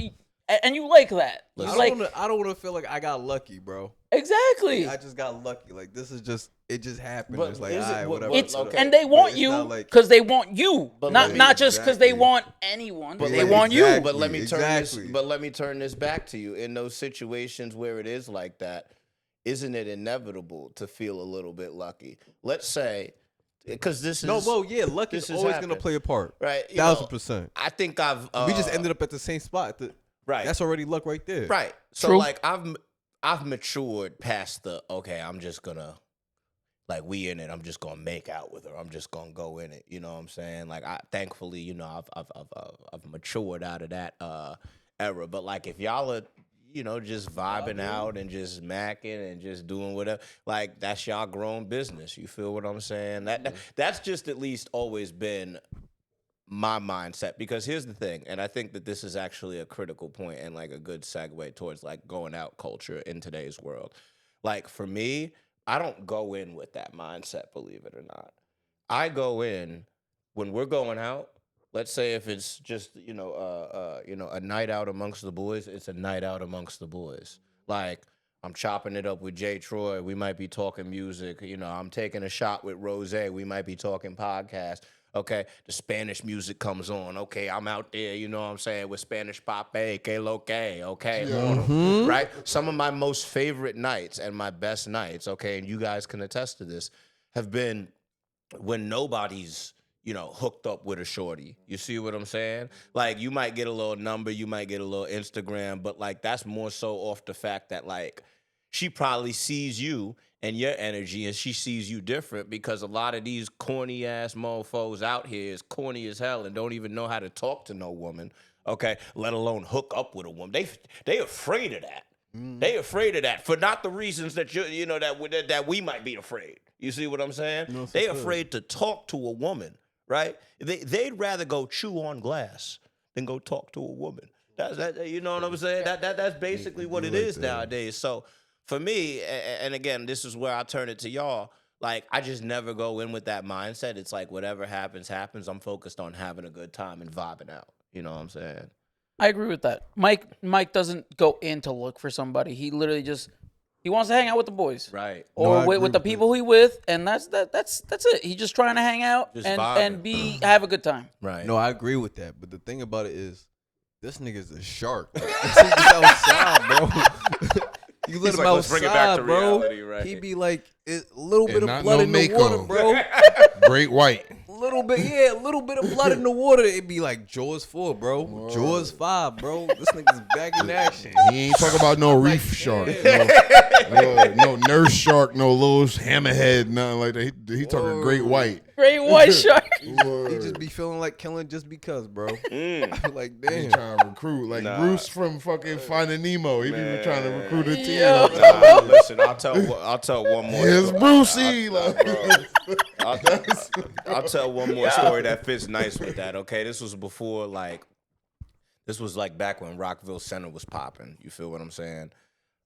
and you like that. You Listen. like I don't want to feel like I got lucky, bro. exactly. I just got lucky. Like this is just it just happened. But It's like is it- alright, what- whatever. what- It's okay. and they want it's you not like- because they want you, But not let me- not just because they Exactly. want anyone. But They let- want you. exactly. But let me turn Exactly. this. But let me turn this back to you. In those situations where it is like that, isn't it inevitable to feel a little bit lucky? Let's say, because this is luck this is has always happened. gonna play a part. right. You know, 1000%. I think I've. We just ended up at the same spot. right. That's already luck right there. Right. So True. like I've matured past the okay, I'm just gonna like we in it, I'm just gonna make out with her. I'm just gonna go in it. You know what I'm saying? Like I thankfully, you know, I've matured out of that era. But like if y'all are, you know, just vibing out and just macking and just doing whatever, like that's y'all grown business. You feel what I'm saying? That's just at least always been my mindset, because here's the thing, and I think that this is actually a critical point and like a good segue towards like going out culture in today's world. Like for me, I don't go in with that mindset, believe it or not. I go in when we're going out. Let's say if it's just you know a night out amongst the boys, it's a night out amongst the boys. Like I'm chopping it up with Jay Troy. We might be talking music. You know, I'm taking a shot with Rose. We might be talking podcast. Okay, the Spanish music comes on. Okay, I'm out there, you know what I'm saying, with Spanish pape, que lo que, okay, right? Some of my most favorite nights and my best nights, okay, and you guys can attest to this, have been when nobody's, you know, hooked up with a shorty. You see what I'm saying? Like, you might get a little number, you might get a little Instagram, but, like, that's more so off the fact that, like, she probably sees you and your energy, and she sees you different, because a lot of these corny ass mofos out here is corny as hell and don't even know how to talk to no woman, okay? Let alone hook up with a woman. They afraid of that. They afraid of that for not the reasons that you know that we might be afraid. You see what I'm saying? No, for They sure. afraid to talk to a woman, right? They'd rather go chew on glass than go talk to a woman. That you know what I'm saying? That's basically what it is nowadays. So for me, and again, this is where I turn it to y'all. Like, I just never go in with that mindset. It's like whatever happens, happens. I'm focused on having a good time and vibing out. You know what I'm saying? I agree with that. Mike doesn't go in to look for somebody. He literally just he wants to hang out with the boys, Right. or I agree with the with people he with, and that's it. He's just trying to hang out Just and vibing. have a good time. Right. No, I agree with that. But the thing about it is, this nigga's a shark. This nigga's outside, bro. You let He's him like, let's bring it back outside, to bro. reality, right? He be like, a little And bit of not blood no in the Mako. water, bro. Great white. A little bit of blood in the water. It'd be like Jaws 4, bro. Jaws 5, bro. This nigga's back in action. He ain't talking about no reef shark, no nurse shark, no little hammerhead, nothing like that. He talking great white. Great white shark. He just be feeling like killing just because, bro. Like, He damn. trying to recruit like Nah. Bruce from fucking Finding Nemo. He be trying to recruit a team. Yo. Listen, I'll tell one more. Here's story. Brucey. Like, I'll tell one more story that fits nice with that. Okay, this was before this was like back when Rockville Center was popping. You feel what I'm saying?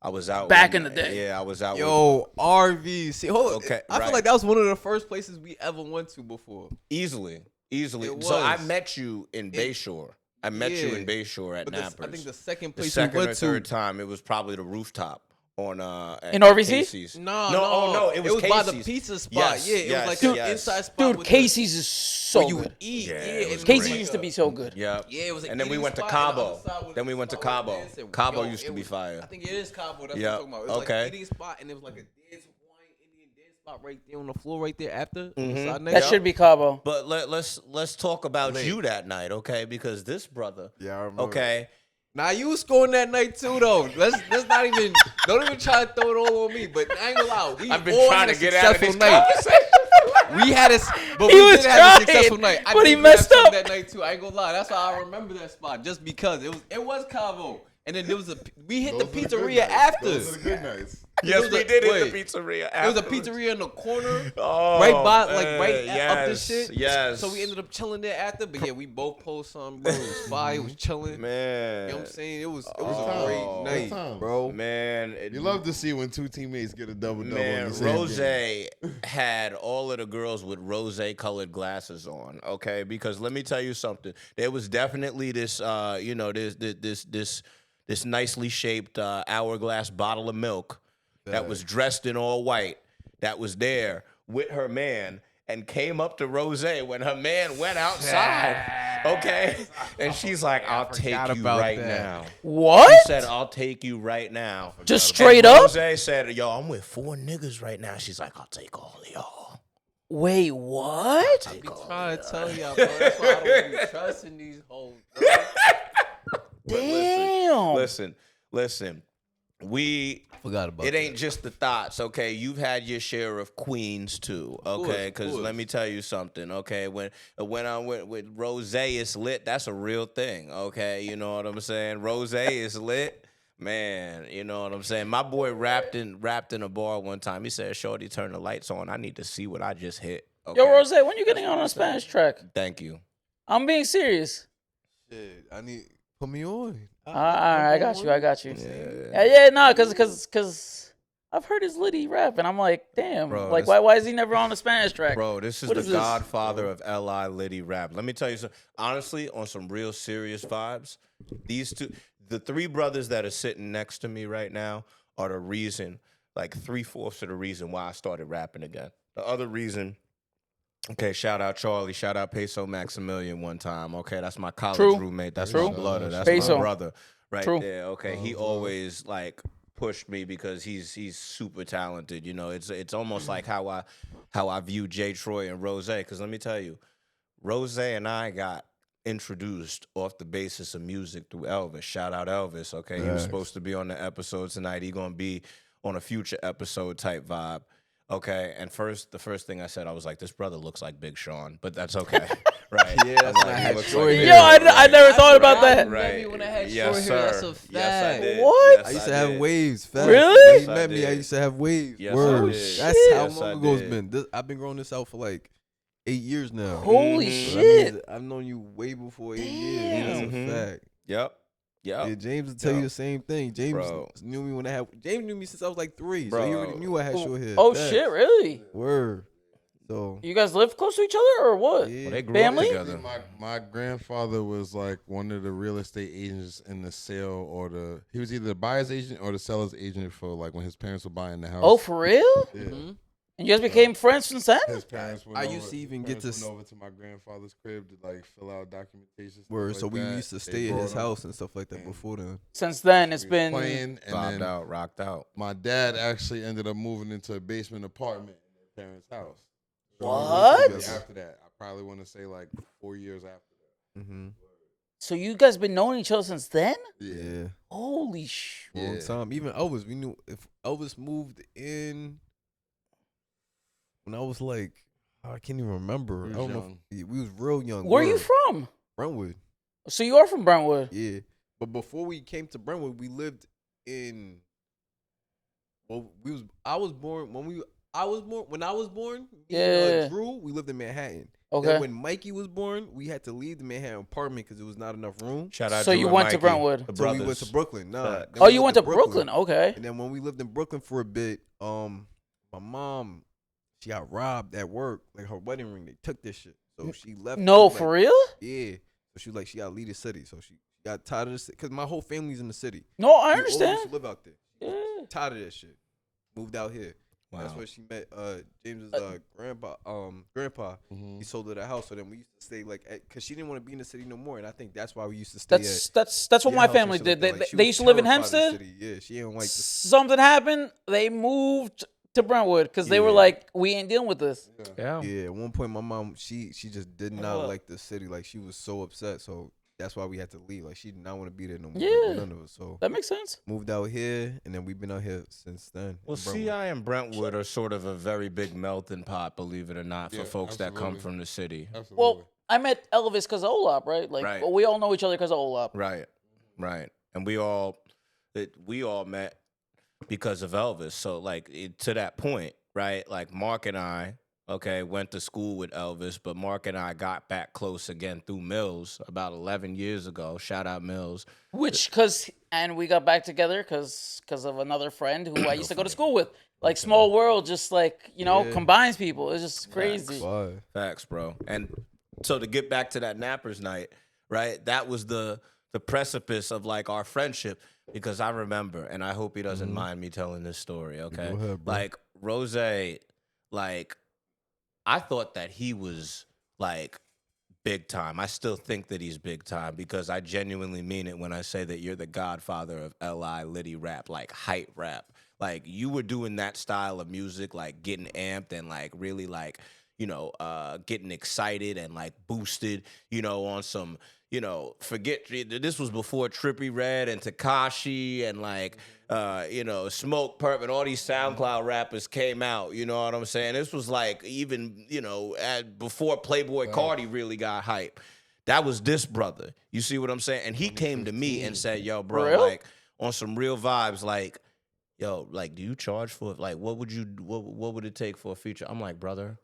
I was out Back in the day. Yeah, I was out. Yo, RV. See, hold on. Okay, I feel right. like that was one of the first places we ever went to before. Easily. It So I was. met you in Bayshore. I met you Yeah. in Bayshore at But Nappers. I think the second The place second we or went third to. time, it was probably the rooftop on at In RVC? Casey's. No, it was by the Casey's. pizza spot. Yes, Yeah, it yes, was like an yes. inside spot. Dude, with Casey's is so where you good. would eat. Yeah, Yeah, it was and Casey's great. used to be so good. Yep. Yeah, it was. And then we went to Cabo. Then we went to Cabo. Cabo used to be fire. I think it is Cabo. That's Yeah, what I'm talking about. It was okay. like an eating spot, and it was like a dance Hawaiian Indian dance spot right there on the floor, right there after. That should be Cabo. But let's talk about you that night, okay? Because this brother, Yeah, I remember. okay, Now you was scoring that night too, though. Let's not even. Don't even try to throw it all on me. But I ain't gonna lie. We I've been all trying had to a get out of this successful night. conversation. We had a, but He we was did have a trying, successful night. but he did have messed some up. that night too. I ain't gonna lie. That's why I remember that spot, just because it was Cabo. And then there was we hit Those the are good pizzeria nights. after. Those are the good nights. Yes, was we a- did hit wait. the pizzeria. There was a afterwards. pizzeria in the corner, Oh, right by, like right yes, up the shit. Yes. So we ended up chilling there after. But yeah, we both posted something, bro. It was fire. It was chilling. Man. You know what I'm saying? It was Oh. a great Good night, times. bro. Man, You love to see when two teammates get a double-double. Man, in the same Rose game. had all of the girls with rose-colored glasses on. Okay, because let me tell you something. There was definitely this, this nicely shaped hourglass bottle of milk that was dressed in all white. That was there with her man and came up to Rose when her man went outside. Okay, and she's like, "I'll take you about right that. now." What? She said, "I'll take you right now." Just straight up? Rose said, "Yo, I'm with 4 niggas right now." She's like, "I'll take all of y'all." Wait, what? I be trying to tell y'all, bro. That's why I don't be trusting these hoes, bro. Damn. Listen. We Forgot about it ain't just the thoughts, okay? You've had your share of queens too, okay? Because let me tell you something, okay? When I'm with Rose is lit, that's a real thing, okay? You know what I'm saying? Rose is lit, man. You know what I'm saying? My boy rapped in a bar one time. He said, "Shorty, turn the lights on. I need to see what I just hit." Okay? Yo, Rose, when you getting on a Spanish track? Thank you. I'm being serious. Shit, I need put me on. All right, I got you. No, cause I've heard his Liddy rap, and I'm like, damn, Bro, like this- why is he never on a Spanish track? Bro, this is What the is this? godfather of L.I. Liddy rap. Let me tell you something. Honestly, on some real serious vibes, the 3 brothers that are sitting next to me right now are the reason, like 3/4 of the reason why I started rapping again. The other reason, okay, shout out Charlie, shout out Peso Maximilian one time. Okay, that's my college True. roommate. That's True. my brother. That's Peso. my brother right True. there. Okay, he always like pushed me because he's super talented. You know, it's almost like how I view Jay Troy and Rose. Because let me tell you, Rose and I got introduced off the basis of music through Elvis. Shout out Elvis. Okay, he was supposed to be on the episode tonight. He gonna be on a future episode type vibe. Okay, and the first thing I said, I was like, this brother looks like Big Sean, but that's okay, right? Yeah, that's when I had short hair. Yo, I never thought about that. Right. When I had Yes, short hair, that's sir. a fact. Yes, I did. What? Yes, I used I to have did. waves. Facts. Really? When Yes, you I met me, I did. used to have waves. Yes, I Word. did. That's how Yes, I long ago it's did. been. I've been growing this out for like 8 years now. Holy Mhm. So that means shit! I've known you way before 8 Damn. years. That's Mhm. a fact. Yep. Yeah, James will tell you Yo. the same thing. James Bro. knew me when I had. James knew me since I was like 3, so he Bro. already knew I had short hair. Oh Facts. shit, really? Word. So You guys live close to each other or what? yeah. Well, they grew Family? up together. My grandfather was like one of the real estate agents in the sale he was either the buyer's agent or the seller's agent for like when his parents were buying the house. Oh, for real? Yeah. Mhm. And you guys became friends since then? His parents went I over, used to his even get parents to went over to my grandfather's crib to like fill out documentation. stuff Word. like So we that. used to They stay at brought his him house and stuff like that and before then. Since then, it's we was been. playing, and Vibed then out, rocked out. my dad actually ended up moving into a basement apartment in their parents' house. So What? After that, I probably want to say like 4 years after that. Mm-hmm. So you guys been knowing each other since then? Yeah. Holy sh! Long Yeah. time. Even Elvis, we knew if Elvis moved in when I was like, I can't even remember. We I was don't know. young. We was real young. Where are you Word. from? Brentwood. So you are from Brentwood. Yeah. But before we came to Brentwood, we lived in. Well, I was born when I was born. Yeah. Drew, we lived in Manhattan. Okay. Then when Mikey was born, we had to leave the Manhattan apartment because there was not enough room. Shout out So Drew you and went to Mikey, Brentwood. the So we brothers. went to Brooklyn. Nah. Facts. Then Oh, we you went to Brooklyn. Okay. And then when we lived in Brooklyn for a bit, my mom, she got robbed at work. Like her wedding ring, they took this shit. So she left. No, she was for like, real? Yeah. So she was like, she got to leave the city. So she got tired of the city. Because my whole family's in the city. No, I We all understand. used to live out there. Yeah. Tired of that shit. Moved out here. Wow. That's where she met James's grandpa. Mhm. He sold her the house. So then we used to stay like, because she didn't want to be in the city no more. And I think that's why we used to stay That's what your my house and family shit did. like that. Like, she They was used to live in terrified of the Hempstead. city. Yeah, she didn't like the Something happened. They moved to Brentwood because they were Yeah. like, we ain't dealing with this. Yeah. Yeah, at one point my mom, she just did not What? like the city. Like she was so upset. So that's why we had to leave. Like she did not want to be there no more. Yeah. Like, none of us. So That makes sense. moved out here, and then we've been out here since then. Well, in Brentwood. CI and Brentwood are sort of a very big melting pot, believe it or not, for Yeah, folks that come absolutely. from the city. Absolutely. Well, I met Elvis because of Olap, right? Like, Right. well, we all know each other because of Olap. Right, right. and we all met because of Elvis. So like to that point, right? Like Mark and I, okay, went to school with Elvis, but Mark and I got back close again through Mills about 11 years ago. Shout out Mills. And we got back together because of another friend who I used to go to school with. Like small world, just like combines people. It's just crazy. Facts, bro. And so to get back to that Nappers night, right? That was the precipice of like our friendship, because I remember, and I hope he doesn't mind me telling this story, okay? Go ahead, bro. Like Rose, like I thought that he was like big time. I still think that he's big time, because I genuinely mean it when I say that you're the godfather of L.I. Liddy rap, like hype rap. Like you were doing that style of music, like getting amped and like really like, getting excited and like boosted, on some, this was before Trippie Redd and Tekashi and like, Smoke Perp and all these SoundCloud rappers came out. You know what I'm saying? This was like even, before Playboi Carti really got hype. That was this brother. You see what I'm saying? And he came to me and said, yo, bro, like on some real vibes, like, yo, like, do you charge for it? Like, what would it take for a feature? I'm like, brother,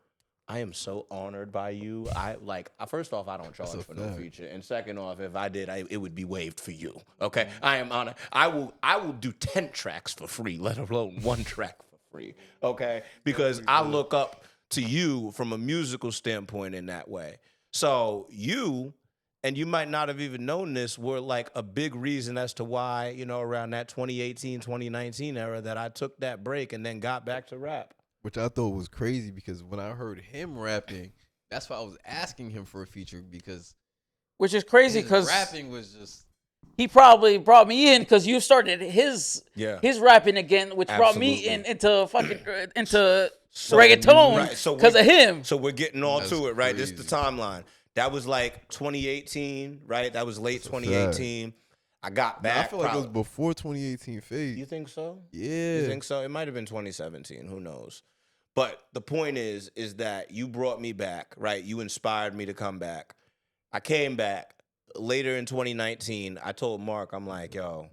I am so honored by you. First off, I don't charge for no feature. And second off, if I did, it would be waived for you. Okay? I am honored. I will do 10 tracks for free, let alone 1 track for free. Okay? Because I look up to you from a musical standpoint in that way. So you, and you might not have even known this, were like a big reason as to why, around that 2018, 2019 era that I took that break and then got back to rap. Which I thought was crazy, because when I heard him rapping, that's why I was asking him for a feature, because which is crazy because rapping was just. He probably brought me in because you started his rapping again, which brought me into reggaeton because of him. So we're getting all to it, right? This is the timeline. That was like 2018, right? That was late 2018. I got back. I feel like it was before 2018 fade. You think so? Yeah. You think so? It might have been 2017. Who knows? But the point is that you brought me back, right? You inspired me to come back. I came back. Later in 2019, I told Mark, I'm like, yo,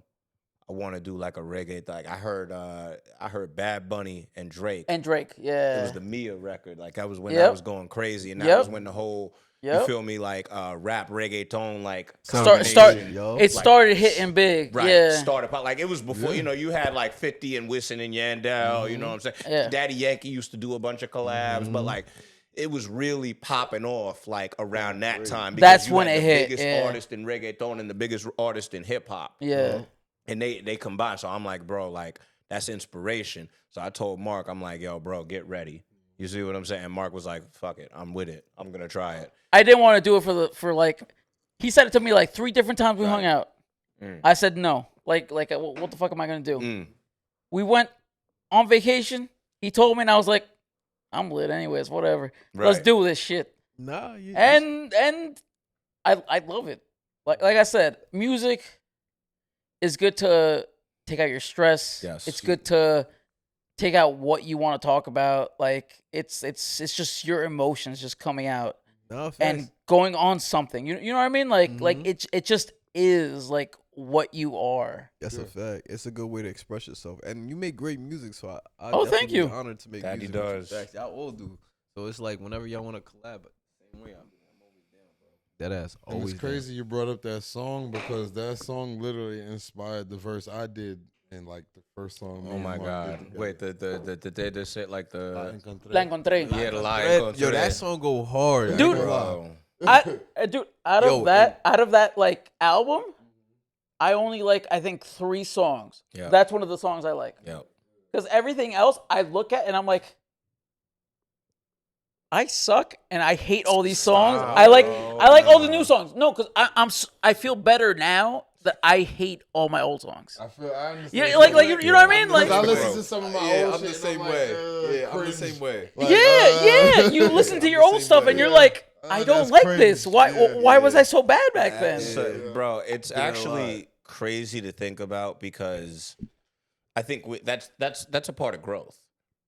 I want to do like a reggae thing. I heard Bad Bunny and Drake. Yeah. It was the Mia record. Like that was when that was going crazy, and that was when the whole you feel me, like rap reggaeton, like it started hitting big. Right. Yeah. Started like it was before, you had like 50 and Wisin and Yandel, you know what I'm saying? Yeah. Daddy Yankee used to do a bunch of collabs, but like it was really popping off like around that time. Because that's when it hit. The biggest artist in reggaeton and the biggest artist in hip hop. Yeah. And they combined. So I'm like, bro, like that's inspiration. So I told Mark, I'm like, yo, bro, get ready. You see what I'm saying? And Mark was like, fuck it, I'm with it. I'm gonna try it. I didn't want to do it for like, he said it to me like 3 different times we hung out. I said no. Like what the fuck am I gonna do? We went on vacation. He told me, and I was like, I'm lit anyways, whatever. Right. Let's do this shit. Nah, yeah. And I love it. Like I said, music is good to take out your stress. Yes. It's good to take out what you want to talk about. Like it's just your emotions just coming out and going on something. You know what I mean? Like it just is like what you are. That's a fact. It's a good way to express yourself, and you make great music. So I thank you. Honored to make Daddy music. Does. Y'all all do. So it's like whenever y'all want to collab, same way I'm always down, bro. That ass always. It's crazy you brought up that song, because that song literally inspired the verse I did in like the first song. Oh my God! Wait, the day they said like the La encontré. Yeah, the La encontré. Yo, that song go hard, dude. Bro. Dude, out of that like album, I only like I think 3 songs. Yeah. That's one of the songs I like. Yeah. Because everything else I look at and I'm like, I suck and I hate all these songs. I like all the new songs. No, because I feel better now that I hate all my old songs. I understand. Yeah, like you know what I mean? Like I listen to some of my old I'm shit. the same way. I'm the same way. Like, yeah. You listen to your old stuff and you're like, I don't like this. Why was I so bad back then? So, bro, it's actually crazy to think about, because I think that's a part of growth,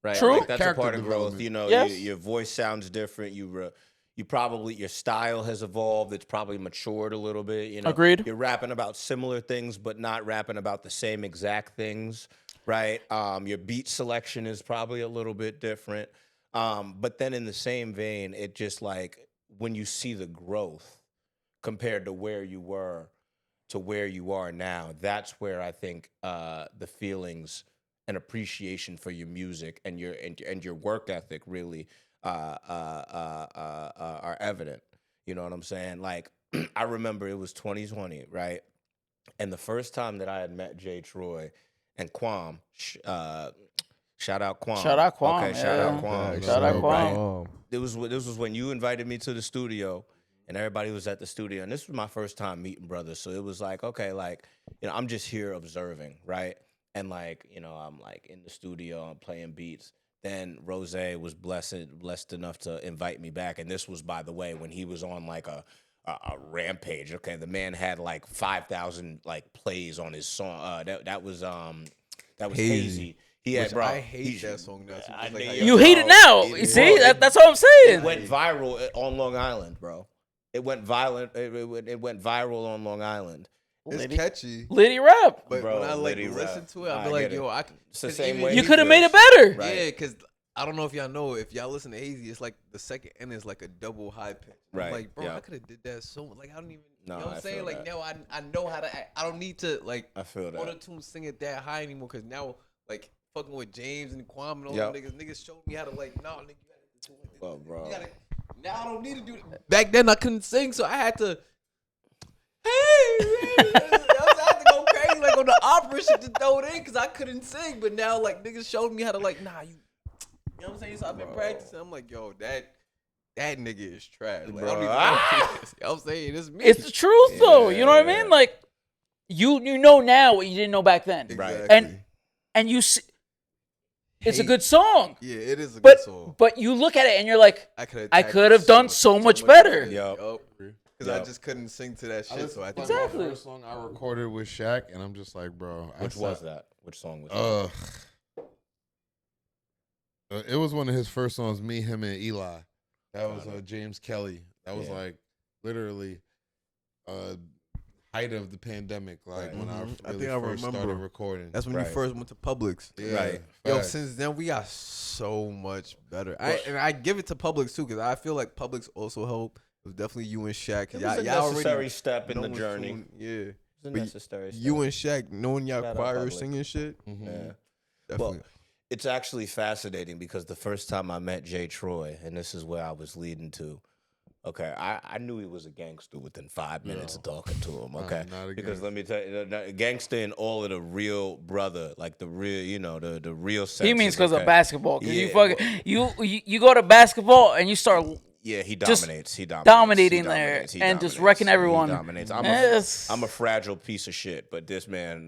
right? True. Like, that's a part of growth. You know, Yes. your voice sounds different. You your style has evolved. It's probably matured a little bit. You know, Agreed. You're rapping about similar things, but not rapping about the same exact things, right? Your beat selection is probably a little bit different. But then in the same vein, it just like when you see the growth compared to where you were to where you are now, that's where I think the feelings and appreciation for your music and your work ethic really are evident. You know what I'm saying? Like I remember it was 2020, right? And the first time that I had met Jay Troy and Quam, shout out Quam. Shout out Quam. Okay, shout out yeah. Quam. Shout out Quam. Quam. This was when you invited me to the studio, and everybody was at the studio, and this was my first time meeting brothers. So it was like, okay, like I'm just here observing, right? And like I'm like in the studio, I'm playing beats. Then Rose was blessed enough to invite me back, and this was, by the way, when he was on like a rampage. Okay, the man had like 5,000 like plays on his song. That was Hazy. He had, bro. I hate that song now. You hate it now. You see, that's what I'm saying. It went viral on Long Island, bro. It went violent. It went viral on Long Island. It's catchy. Liddy rap. But Bro, when I like Liddy listen rap. to it, I be I like, get it. yo, I It's the 'cause same even- way You he could have feels. made it better. Right. Yeah, because I don't know if y'all know, if y'all listen to Hazy, it's like the second end is like a double high pitch. Right, I'm like, bro, yeah. I could have did that so much. Like, I don't even, No, you know what I I'm saying? feel Like, that. now I know how to act. I don't need to, like, I feel that. auto-tune sing it that high anymore because now, like, fucking with James and Kwame and all Yep. them niggas showed me how to, like, nah, nigga, you gotta do it. Well, bro. You gotta, now I don't need to do it. Back then, I couldn't sing, so I had to, I had to go crazy, like, on the opera shit to throw it in because I couldn't sing. But now, like, niggas showed me how to, like, nah, you know what I'm saying? So I've been practicing. I'm like, yo, that nigga is trash. Like, I don't even know. You know what I'm saying? It's me. It's the truth, though. You know what I Yeah. mean? Like, you know now what you didn't know back then. Exactly. And you see, it's a Hate. good song. Yeah, it is a But good song. but you look at it and you're like, I could have done so much better. Yup. Because I Yup. just couldn't sing to that I shit. listened So I to think Exactly. my first song I recorded with Shaq, and I'm just like, bro. Which was that? Which song was that? It was one of his first songs. Me, him, and Eli. That was Got it. James Kelly. That was Yeah. like literally height of the pandemic. Like Right. when Mhm. I I really think I first started remember. recording. that's when Right. you first went to Publix. Yeah, Right. Yo, facts. since then we got so much better. Well- And I give it to Publix too, because I feel like Publix also helped. It was definitely you and Shaq. It Y'all, was a y'all necessary already step in the knowing journey. soon- yeah. It was a But necessary step. You and Shaq knowing y'all Shout out choir Publix. singing shit. Mhm. Yeah. Definitely. Well, it's actually fascinating because the first time I met Jay Troy, and this is where I was leading to. Okay, I knew he was a gangster within 5 minutes of talking to him. Okay, not a because gangster. let me tell you, gangster and all of the real brother, like the real, the real. Senses, he means because okay? of basketball. Because Yeah, you fucking you go to basketball and you start Yeah, he just dominates. He dominates. dominating He there dominates. He and just dominates. wrecking He everyone. dominates. Yes. I'm a fragile piece of shit, but this man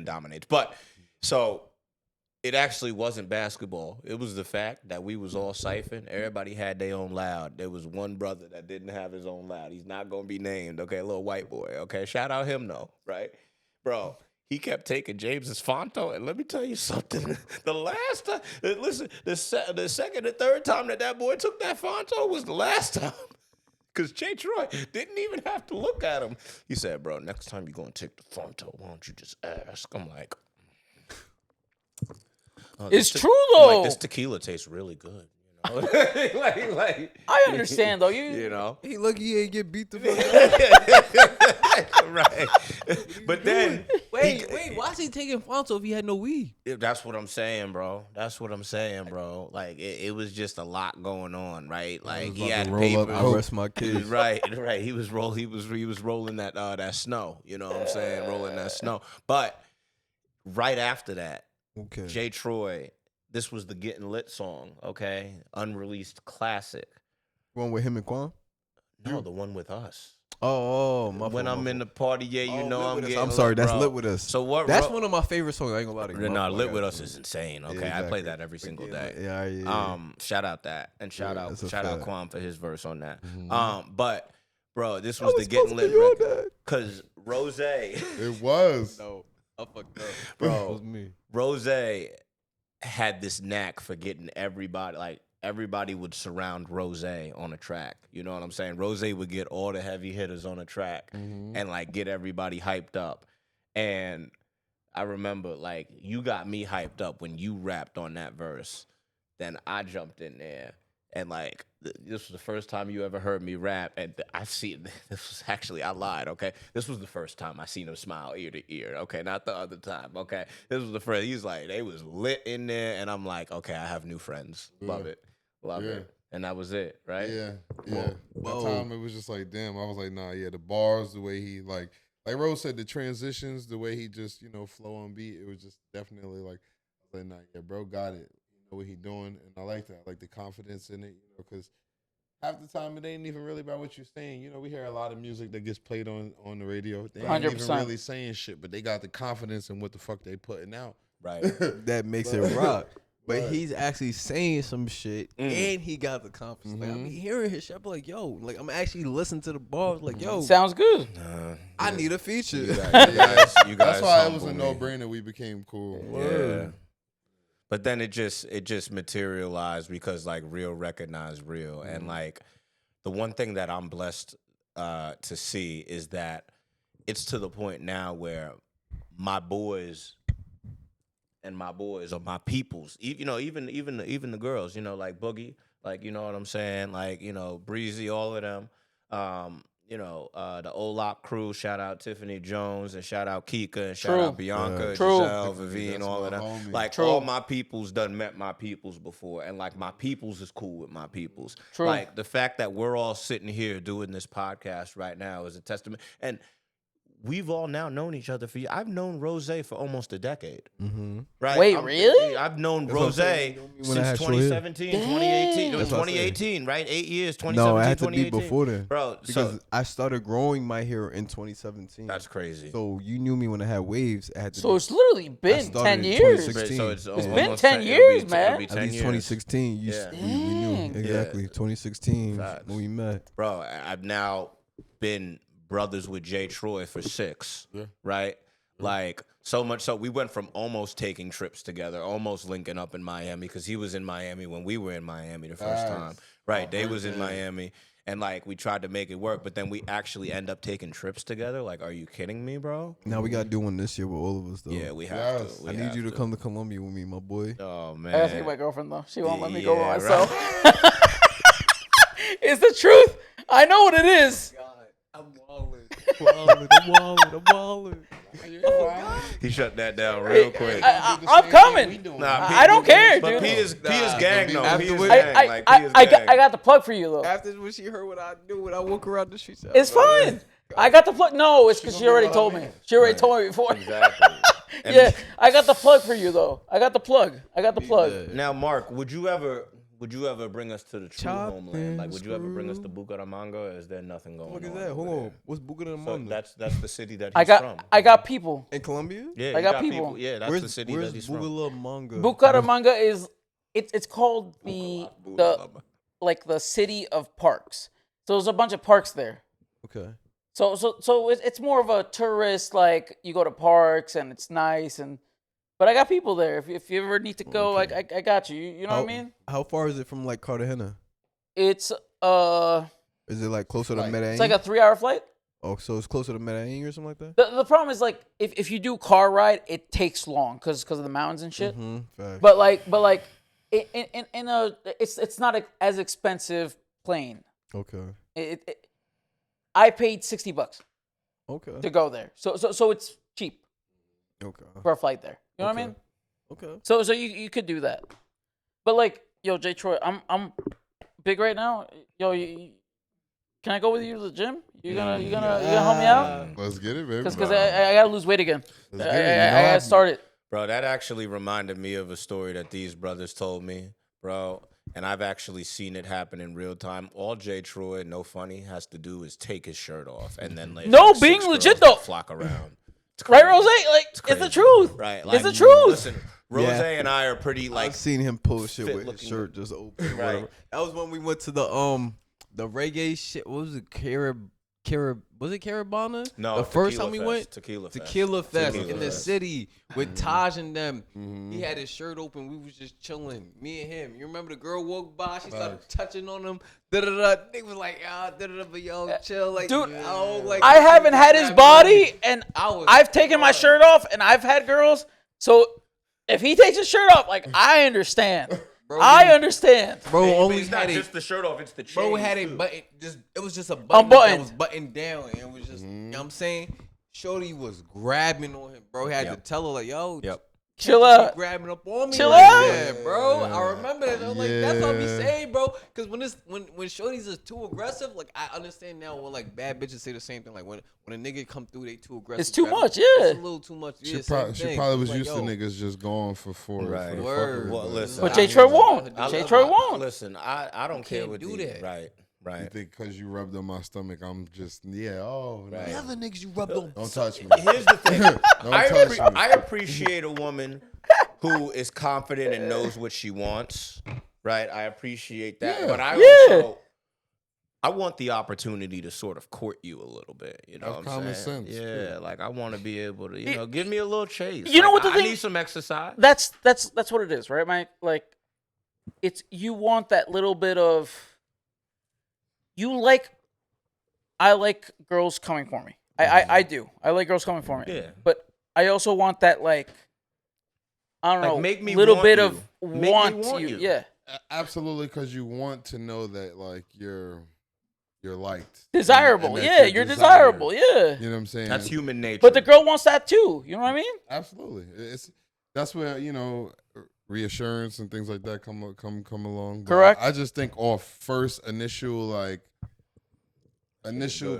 dominates. But so it actually wasn't basketball. It was the fact that we was all siphoned. Everybody had their own loud. There was one brother that didn't have his own loud. He's not gonna be named. Okay, a little white boy. Okay, shout out him though, right, bro. He kept taking James's Fonto, and let me tell you something. The last time, listen, the second and third time that boy took that Fonto was the last time. Because Jay Troy didn't even have to look at him. He said, bro, next time you're going to take the Fonto, why don't you just ask? I'm like, It's this true, I'm though. like, this tequila tastes really good. You know? like, I understand though. you know? He lucky he ain't get beat the fuck up. Right. But then, Wait, why is he taking Fonto if he had no weed? that's what I'm saying, bro. That's what I'm saying, bro. Like, it was just a lot going on, right? Like, he had paper. I rest my He case. was right. He was rolling that snow. You know what I'm saying? Rolling that snow. But right after that, Okay. Jay Troy, this was the Getting Lit song, okay? Unreleased classic. One with him and Quan? No, the one with us. Oh, my When fault, I'm my in the fault. party, yeah, you Oh, know Lit I'm With Us. getting I'm sorry, lit, that's bro. Lit With Us. So what? That's one of my favorite songs. I ain't gonna lie to you. No, Lit With Us is insane. Okay, I play exactly. that every single day. Yeah. Shout out that and shout Yeah, out that's a shout out fact. Kwame for his verse on that. Mhm. But bro, this I was was the Getting supposed to Lit be on record that. because Rose, It was. No, I fucked up. Bro. It was me. Rose had this knack for getting everybody. Like everybody would surround Rose on a track. You know what I'm saying? Rose would get all the heavy hitters on a track and like get everybody hyped up. And I remember like you got me hyped up when you rapped on that verse. Then I jumped in there and like this was the first time you ever heard me rap. And I see this was actually, I lied. Okay. This was the first time I seen him smile ear to ear. Okay. Not the other time. Okay. This was the first. He's like, they was lit in there. And I'm like, okay, I have new friends. Love it. Love it. And that was it, right? Yeah. That time it was just like, damn. I was like, nah, the bars, the way he like Rose said, the transitions, the way he just, flow on beat, it was just definitely like, I was like, nah, bro got it. You know what he doing. And I like that. I like the confidence in it, because half the time it ain't even really about what you're saying. We hear a lot of music that gets played on the radio. They ain't 100%. even really saying shit, but they got the confidence in what the fuck they putting out. Right. That makes it rock. But he's actually saying some shit, and he got the confidence. Like, I be hearing his shit, I be like, yo, like, I'm actually listening to the bars, like, yo. Sounds good. I need a feature. You guys That's why it was a no-brainer. We became cool. Yeah. But then it just materialized because, like, real recognized real. And, like, the one thing that I'm blessed to see is that it's to the point now where my boys or my peoples, even the girls, like Boogie, like, you know what I'm saying, like, Breezy, all of them, the O-Lock crew, shout out Tiffany Jones and shout out Kika and shout out Bianca, Giselle, Vivine, all of them. Homie. Like all my peoples done met my peoples before, and like my peoples is cool with my peoples. True. Like the fact that we're all sitting here doing this podcast right now is a testament. And we've all now known each other I've known Rose for almost a decade. Right? Wait, really? I've known Rose since 2017, 2018. It was 2018, right? 8 years, 2017, No, it had to 2018. be before then. Bro, because I started growing my hair in 2017. That's crazy. So you knew me when I had waves. It's literally been 10 years. So it's been 10 years, man. At least 2016. We knew. Exactly. 2016 when we met. Bro, I've now been brothers with Jay Troy for 6, right? Like, so much so we went from almost taking trips together, almost linking up in Miami, because he was in Miami when we were in Miami the first time. Right, they was in Miami, and, like, we tried to make it work, but then we actually end up taking trips together. Like, are you kidding me, bro? Now we got to do one this year with all of us, though. Yeah, we have to. I need you to come to Colombia with me, my boy. Oh, man. I gotta take my girlfriend, though. She won't let me go by myself. Right. It's the truth. I know what it is. I'm walling. He shut that down real quick. I'm coming. I don't care, dude. But P is gang, though. I got the plug for you, though. After when she heard what I do when I walk around the streets. It's fine. I got the plug. No, it's because she already told me. She already told me before. Exactly. Yeah, I got the plug for you, though. I got the plug. Now, Mark, would you ever bring us to the true homeland? Like, would you ever bring us to Bucaramanga, or is there nothing going on? What is that? Hold on. What's Bucaramanga? So that's the city that he's from. I got people. In Colombia? Yeah, I got people. Yeah, that's the city that he's from. Bucaramanga is it's called the city of parks. So there's a bunch of parks there. Okay. So it's more of a tourist, like you go to parks and it's nice but I got people there. If you ever need to go, I got you. You know what I mean? How far is it from like Cartagena? It's Is it like closer to Medellin? It's like a 3-hour flight. Oh, so it's closer to Medellin or something like that? The problem is like if you do car ride, it takes long because of the mountains and shit. But like it's not as expensive plane. Okay. I paid $60 Okay. to go there. So it's cheap. Okay. For a flight there. You know what I mean? Okay. So you could do that. But like, yo, Jay Troy, I'm big right now. Yo, can I go with you to the gym? You gonna help me out? Let's get it, baby. Because I gotta lose weight again. I gotta start it. Bro, that actually reminded me of a story that these brothers told me, bro. And I've actually seen it happen in real time. All Jay Troy, no funny, has to do is take his shirt off, and then being legit though, flock around. Right, Rose? Like, it's the truth. Right, like, it's the truth. Listen, Rose and I are pretty like. I've seen him post shit with his shirt just open. Right. That was when we went to the reggae shit. What was it? was it Carabana? No, the first Tequila time we Fest. went, Tequila Fest. Tequila Fest Tequila in the Fest. city with Taj and them. He had his shirt open. We was just chilling, me and him. You remember the girl walked by? She started touching on him. Nigga was like, but yo, chill, like, Dude, like I haven't had his body, and was I've taken my shirt off, and I've had girls. So if he takes his shirt off, like, I understand. Bro, I understand. Bro, But only it's not had it. just the shirt off; it's the chain. Bro had a too. button. It was just a button that was buttoned down, and it was just. You know what I'm saying? Shorty was grabbing on him, bro. He had to tell her like, "Yo, Chill out. grabbing up on me, Chill like out. that, bro." I remember that. I was like, "That's what I be saying, bro." Because when shorties is too aggressive, like I understand now when like bad bitches say the same thing. Like when a nigga come through, they too aggressive. It's too grab much, them. yeah. It's a little too much. She, Yeah, she probably was like, used to niggas just going for four. Right. For Word. Well, listen, But J. Troy won't. I- J. Troy won't. Listen, I don't care can't what do that. Right. You Right. think because you rubbed on my stomach, I'm just Right. The other niggas you rubbed on. Don't touch me. Here's the thing. Don't touch me. I appreciate a woman who is confident and knows what she wants. Right. I appreciate that. Yeah. But I Yeah. also I want the opportunity to sort of court you a little bit. You know Have what I'm common saying? sense, Yeah. Like I want to be able to, give me a little chase. You know Like, what the I thing- need some exercise. That's what it is, right, Mike? Like, it's you want that little bit of. I like girls coming for me. I do. I like girls coming for me. Yeah. But I also want that I don't Like, know, make me little want bit you. of Make me want want you. you. Yeah. Absolutely, because you want to know that like you're liked, Desirable. and that yeah, you're desired. desirable. Yeah. You know what I'm saying? That's human nature. But the girl wants that too. You know what I mean? Absolutely. That's where reassurance and things like that come along. But Correct. I just think off first initial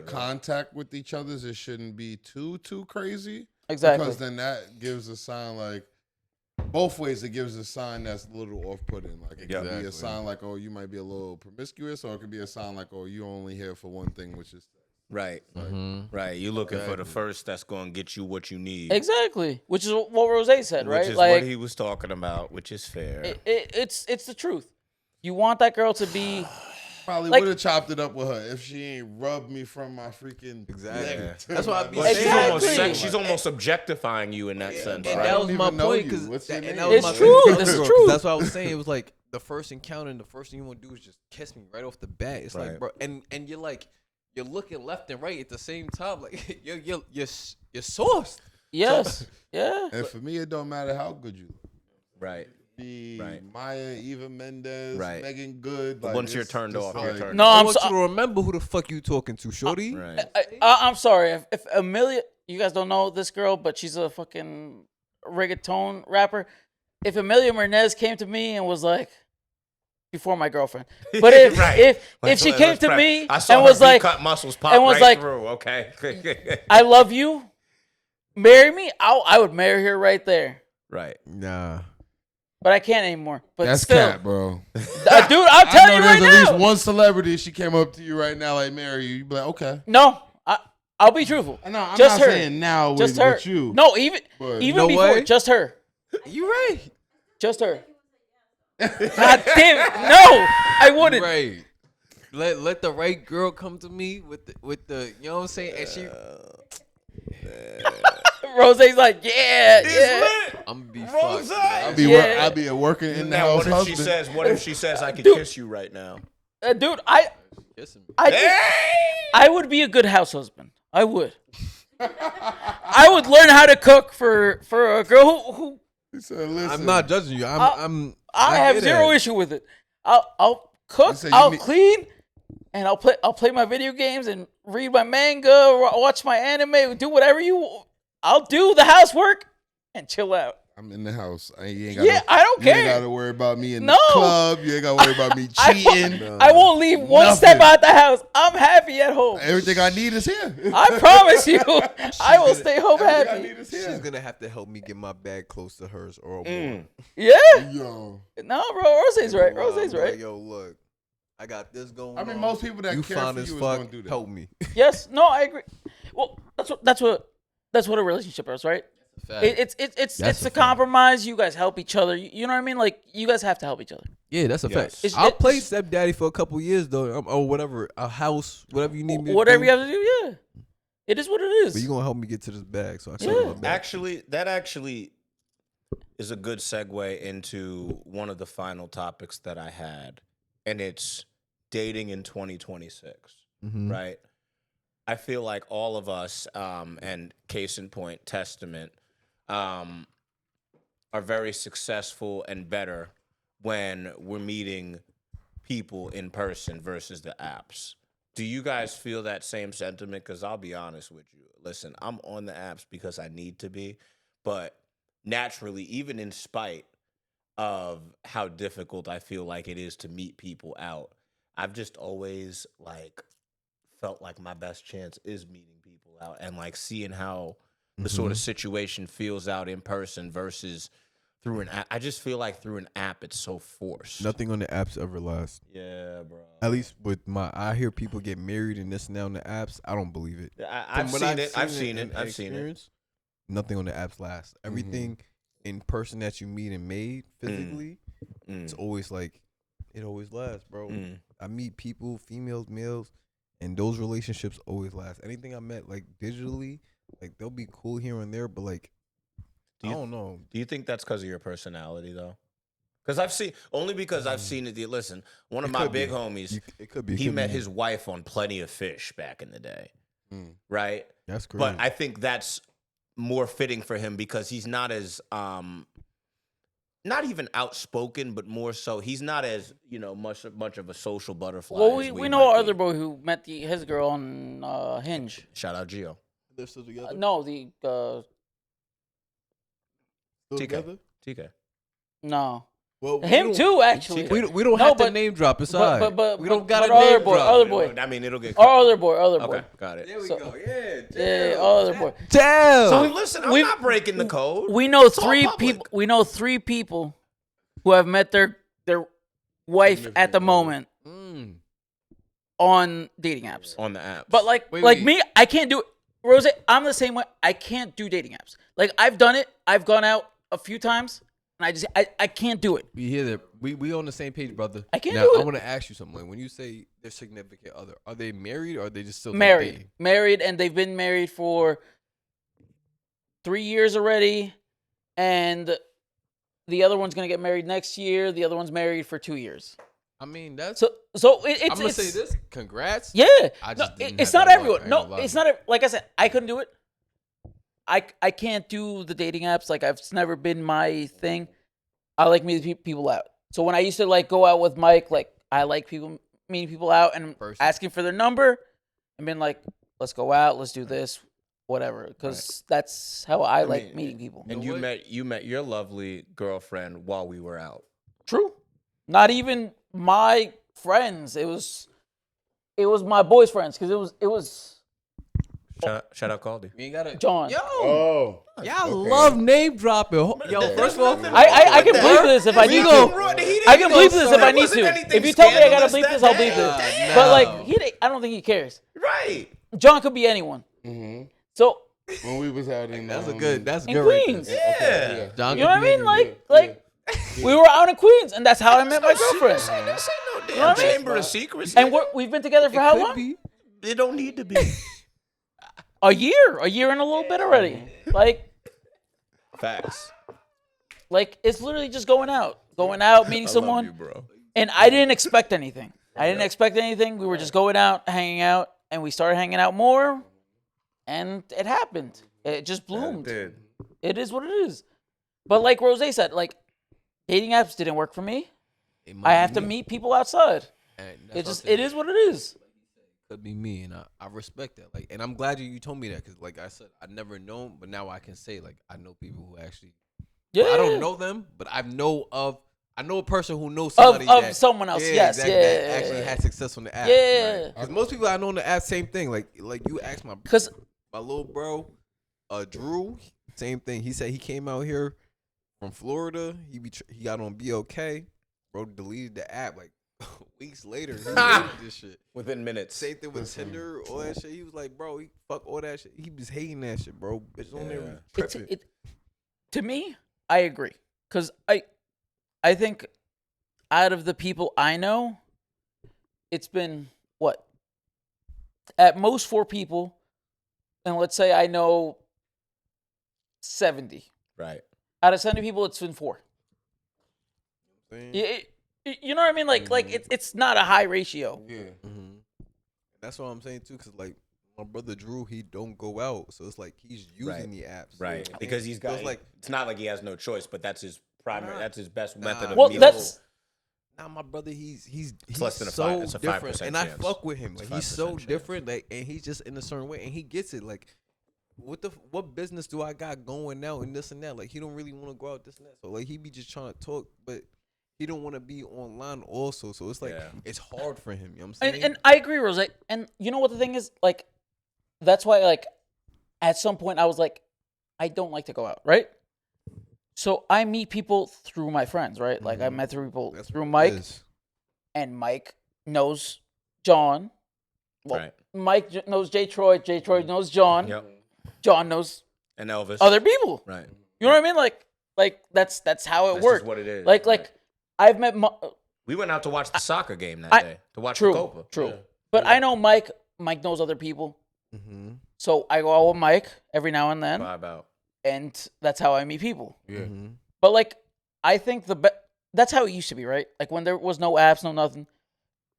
contact with each other, it shouldn't be too crazy. Exactly. Because then that gives a sign like both ways. It gives a sign that's a little off-putting. Like it could be a sign like, oh, you might be a little promiscuous, or it could be a sign like, oh, you only here for one thing, which is sex. Right. Right. You're looking for the first that's going to get you what you need. Exactly. Which is what Rose said, right? Which is like what he was talking about, which is fair. it's the truth. You want that girl to be Probably Like- would have chopped it up with her if she ain't rubbed me from my freaking Exactly. neck. That's why I be But Exactly. she's almost objectifying you in that sense, And right? that was don't my even know point you. because What's your name? It's true. This is true. That's what I was saying. It was like the first encounter, and the first thing you want to do is just kiss me right off the bat. It's Right. like, bro, and you're like, you're looking left and right at the same time, like you're sauced. yes. Yeah. And for me, it don't matter how good you look. Right. Be Right. Maya, Eva Mendes, Right. Megan Good. But once you're turned off, you're turned No, I I'm want so, you to remember who the fuck you talking to, shorty. Right. I'm sorry if Amelia. You guys don't know this girl, but she's a fucking reggaeton rapper. If Amelia Mernez came to me and was like, before my girlfriend, but if Right. if she came to me I saw and her was like, cut muscles pop and was right like- through. Okay. I love you, marry me, I would marry her right there. Right. Nah. But I can't anymore. But That's still, cat, bro. dude, I'm I telling know you there's right at least now. one celebrity. She came up to you right now, like marry you. You'd be like, okay. No, I'll be truthful. No, I'm Just not her. saying now Just with, her. with you. No, even But- even No before, way. just her. You right. Just her. God damn it. No, I You wouldn't. right. Let the right girl come to me with the you know what I'm saying, and she Rose's like, yeah. I'm gonna be Rose. fucked. I'll be working in the Now, house husband. what if she says, I could Dude. kiss you right now? Dude, I Hey! I would be a good house husband. I would. I would learn how to cook for a girl who He said, listen, I'm not judging you. I have get zero it. issue with it. I'll cook, said you I'll need- clean, and I'll play my video games and read my manga, watch my anime, do whatever I'll do the housework and chill out. I'm in the house. You ain't Yeah, I don't You ain't care. got to worry about me in No. the club. You ain't got to worry about me cheating. I won't leave one Nothing. step out the house. I'm happy at home. Everything I need is here. I promise you, I will stay home Everything I happy. need is She's here. gonna have to help me get my bag close to hers or more. Yeah. Yo. No, bro. Rose's right. Wow, Rose's I'm right. like, yo, look, I got this going. I mean, on. most people that you care fine for as you is fuck. going to do that. Help me. Yes. No, I agree. Well, that's what a relationship is, right? It's a compromise. You guys help each other. You know what I mean? Like you guys have to help each other. Yeah, that's a Yes. fact. I'll play stepdaddy for a couple years though, or whatever, a house, whatever you need me. Whatever to you do. have to do, yeah. It is what it is. But you gonna help me get to this bag, so I can Yeah. my bag. Actually, that actually is a good segue into one of the final topics that I had, and it's dating in 2026, right? I feel like all of us, and case in point, Testament, are very successful and better when we're meeting people in person versus the apps. Do you guys feel that same sentiment? Because I'll be honest with you. Listen, I'm on the apps because I need to be, but naturally, even in spite of how difficult I feel like it is to meet people out, I've just always like felt like my best chance is meeting people out and like seeing how the sort of situation feels out in person versus through an app. I just feel like through an app it's so forced. Nothing on the apps ever lasts. Yeah, bro. At least with I hear people get married and this and that on the apps. I don't believe it. I've seen it. I've seen it. Nothing on the apps lasts. Everything in person that you meet and made physically, it's always like, it always lasts, bro. I meet people, females, males, and those relationships always last. Anything I met like digitally, like they'll be cool here and there, but like, I don't know. Do you think that's because of your personality though? Because I've seen it. Listen, one of my big homies, it could be. He met his wife on Plenty of Fish back in the day, right? That's crazy. But I think that's more fitting for him because he's not as not even outspoken, but more so he's not as much of a social butterfly. Well, as we know our other boy who met his girl on Hinge. Shout out Gio. They're still together. No, the TK. No. Well, Him too, actually. We don't have to name drop. It's all right. But we don't got to other name boy, drop. other boy. I mean, it'll get Our other boy. Okay, got it. There we So- go. Yeah. Yeah, other boy. Damn. So listen, I'm not breaking the code. We know It's all three public. people. We know 3 people who have met their wife at the moment on dating apps. On the apps. But Wait. me, I can't do it. Rose, I'm the same way. I can't do dating apps. Like I've done it. I've gone out a few times, and I can't do it. We hear that. We on the same page, brother. I can't now, do it. I want to ask you something. Like, when you say their significant other, are they married or are they just still Married, dating? and they've been married for 3 years already, and the other one's gonna get married next year. The other one's married for 2 years. I mean, that's. So it's. I'm gonna say this. Congrats. Yeah. I No, just didn't it's have not that everyone. luck. I ain't No, gonna it's lie. not. Like I said, I couldn't do it. I can't do the dating apps. Like it's never been my thing. I like meeting people out. So when I used to like go out with Mike, like I like meeting people out and Person. asking for their number and being like, let's go out, let's do this, whatever. Because that's how I like meeting people. And you met your lovely girlfriend while we were out. True. Not even my friends. It was my boy's friends because it was Shout out Caldy. You ain't gotta. John. Yo, Oh, y'all love name dropping. Yo, first of all, I can bleep this if I need to. I can bleep this if I need to. If you tell me I gotta bleep this, I'll bleep this. But like, I don't think he cares. Right. John could be anyone. So when we was out in that's in good Queens. Yeah. John, You know what I mean? Like we were out in Queens, and that's how I met my girlfriend. This ain't no damn know what I mean? chamber of secrecy. And we've been together for how long? It don't need to be. A year and a little bit already. Facts. Like it's literally just going out, meeting someone. Love you, bro. And I didn't expect anything. We were just going out, hanging out, and we started hanging out more, and it happened. It just bloomed. Dude. It is what it is. But like Rose said, like dating apps didn't work for me. I have to meet people outside. It is what it is. Could be me, and I respect that. Like, and I'm glad you told me that because, like I said, I never known, but now I can say like I know people who actually. Yeah. I don't know them, but I know a person who knows somebody of someone else. Yeah, Yes, exactly, yeah. that actually had success on the app. Yeah. Because most people I know on the app, same thing. Like you asked my little bro, Drew, same thing. He said he came out here from Florida. He got on BOK, bro. Deleted the app like weeks later, he hated this shit. Within minutes. Same thing with Tinder, all that shit. He was like, bro, he fuck all that shit. He was hating that shit, bro. Bitch on there prepping. To me, I agree. Because I think out of the people I know, it's been, what? At most 4 people. And let's say I know 70. Right. Out of 70 people, it's been 4. You know what I mean? Like it's not a high ratio. Yeah. Mm-hmm. That's what I'm saying too, because like my brother Drew, he don't go out, so it's like he's using the apps, right? So, because he's got. So like it's not like he has no choice, but that's his primary. That's his best method of. Well, meeting. that's. Now my brother, he's less than so it's a 5% different, and I chance. fuck with him. Like he's so chance. different, like, and he's just in a certain way, and he gets it. Like, what business do I got going now and this and that? Like, he don't really want to go out this and that. So like, he be just trying to talk, but he don't want to be online also. So it's like it's hard for him. You know what I'm saying? And I agree, Rose. And you know what the thing is? Like, that's why like at some point I was like, I don't like to go out, right? So I meet people through my friends, right? Like I met people through Mike, and Mike knows John. Well, right. Mike knows Jay Troy. Jay Troy knows John. Yep. John knows and Elvis. Other people. Right. You know what I mean? Like that's how it works. What it is. Like I've met. We went out to watch the soccer game that day. To watch the Copa. True. Yeah. But I know Mike. Mike knows other people. Mm-hmm. So I go out with Mike every now and then. Vibe out. And that's how I meet people. Yeah. Mm-hmm. But like, I think that's how it used to be, right? Like when there was no apps, no nothing.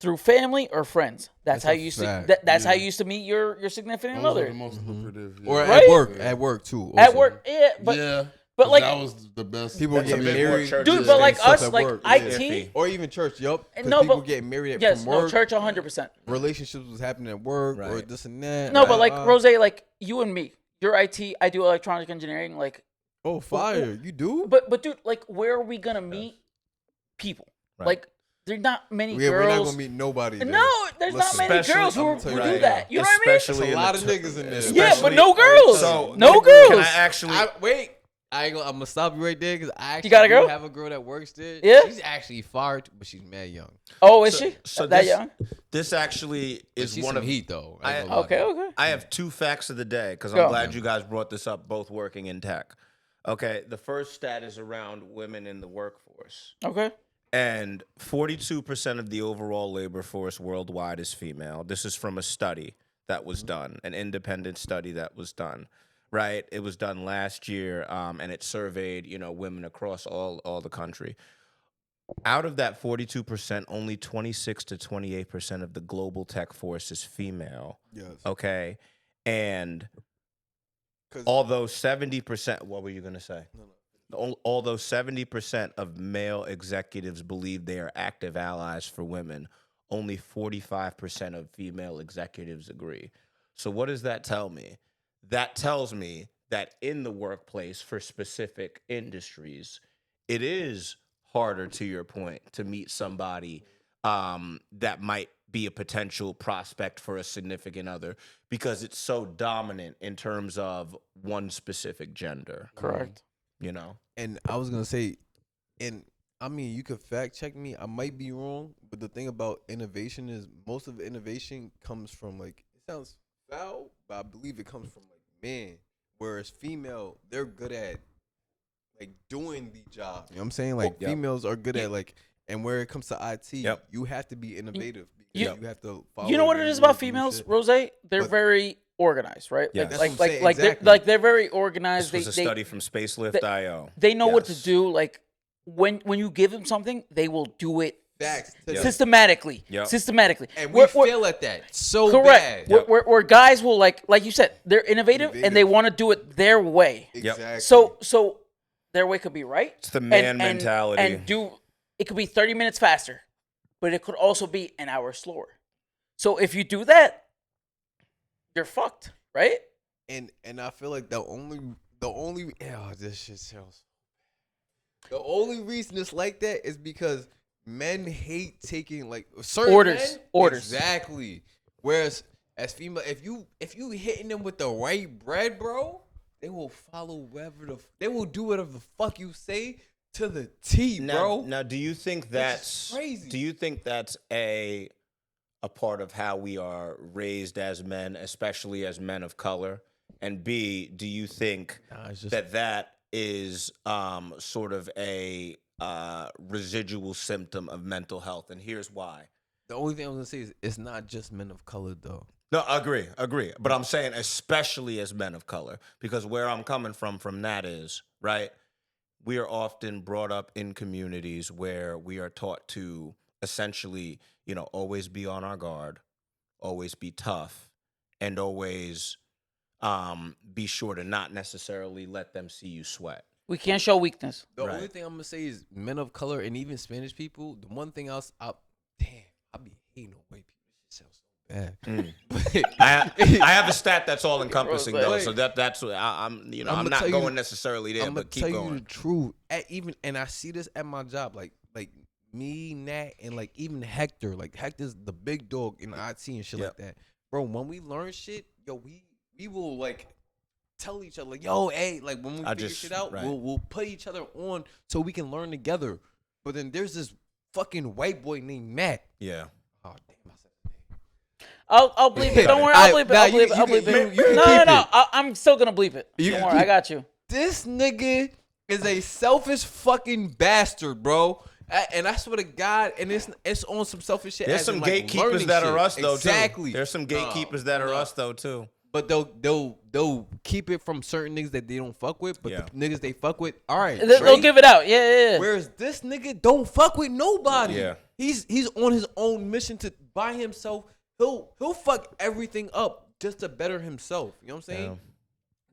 Through family or friends. That's how you used to. That's how you used to meet your significant Those are other. the most lucrative. Or Right? at work too. Also. At work, yeah. But like that was the best. People get married, dude. But like us, like work, IT, or even church. Yup. No, people but get married yes, from work. no, church 100%. Relationships was happening at work or Right. this and that. No, but like Rose, like you and me, you're IT. I do electronic engineering. Like, oh, fire! You do? but dude, like, where are we gonna meet people? Right. Like, there's not many Yeah, girls. we're not gonna meet nobody. Then. No, there's not many Especially- girls who I'm do telling you that. You know what I mean? Especially There's a in lot the of niggas in there. Yeah, but especially- no girls. So no Can girls. I actually? Wait. I'm gonna stop you right there because I actually got a girl? have a girl that works there. Yeah? She's actually fired, but she's mad young. Oh, is So- she? so that this- young? This actually But is she's one some of heat though. Okay. I have 2 facts of the day because Go. I'm glad you guys brought this up. Both working in tech. Okay, the first stat is around women in the workforce, Okay. and 42% of the overall labor force worldwide is female. This is from a study that was done, an independent study that was done. Right, it was done last year, and it surveyed, women across all the country. Out of that 42%, only 26 to 28% of the global tech force is female. Yes. Okay, and although 70%, what were you gonna say? Although 70% of male executives believe they are active allies for women, only 45% of female executives agree. So what does that tell me? That tells me that in the workplace for specific industries, it is harder, to your point, to meet somebody that might be a potential prospect for a significant other because it's so dominant in terms of one specific gender. Correct. And I was gonna say, and I mean, you could fact check me. I might be wrong, but the thing about innovation is most of innovation comes from like it sounds foul, but I believe it comes from like men. Whereas female, they're good at like doing the job. You know what I'm saying? Like females are good at like, and where it comes to IT, you have to be innovative. You have to follow. You know what it is about females, Rose? They're very organized, right? Yeah. That's what I'm saying, exactly. They're very organized. This was a study from Spacelift.io. They know what to do. Like when you give them something, they will do it systematically. Systematically. And we fail at that so correct. bad. Where guys will like you said, they're innovative and they want to do it their way. Exactly. So their way could be right. It's the man mentality. And it could be 30 minutes faster, but it could also be an hour slower. So if you do that, you're fucked, right? And I feel like the only this shit sounds. The only reason it's like that is because men hate taking like certain orders. Exactly. Whereas as female, if you hitting them with the right bread, bro, they will follow they will do whatever the fuck you say to the T, bro. Now, do you think that's crazy? Do you think that's a part of how we are raised as men, especially as men of color? And B, do you think that is sort of a residual symptom of mental health? And here's why. The only thing I was gonna say is it's not just men of color though. No, agree. But I'm saying especially as men of color, because where I'm coming from that is, right, we are often brought up in communities where we are taught to essentially, always be on our guard, always be tough, and always be sure to not necessarily let them see you sweat. We can't show weakness. The only thing I'm gonna say is men of color and even Spanish people. The one thing else, I be hating on white people. This shit sounds so bad. I have a stat that's all encompassing though, so that's what I'm not going necessarily there, but keep going. I'm gonna tell you the truth. And I see this at my job, like me, Nat, and like even Hector. Like Hector's the big dog in IT and shit like that, bro. When we learn shit, we will like tell each other, like, yo, hey, like when we figure shit out, we'll put each other on so we can learn together. But then there's this fucking white boy named Matt. Yeah. Oh damn, I said his name. I'll bleep it. Don't worry, I'll bleep it. I'll bleep it. No. I'm still gonna bleep it. Don't worry, I got you. This nigga is a selfish fucking bastard, bro. And I swear to God, and it's on some selfish shit. There's some gatekeepers that are us though, exactly. Too. There's some gatekeepers that are us though too. But they'll keep it from certain niggas that they don't fuck with. But the niggas they fuck with, all right, they'll give it out. Yeah. Whereas this nigga don't fuck with nobody. Yeah. He's on his own mission to by himself. He'll fuck everything up just to better himself. You know what I'm saying? Yeah.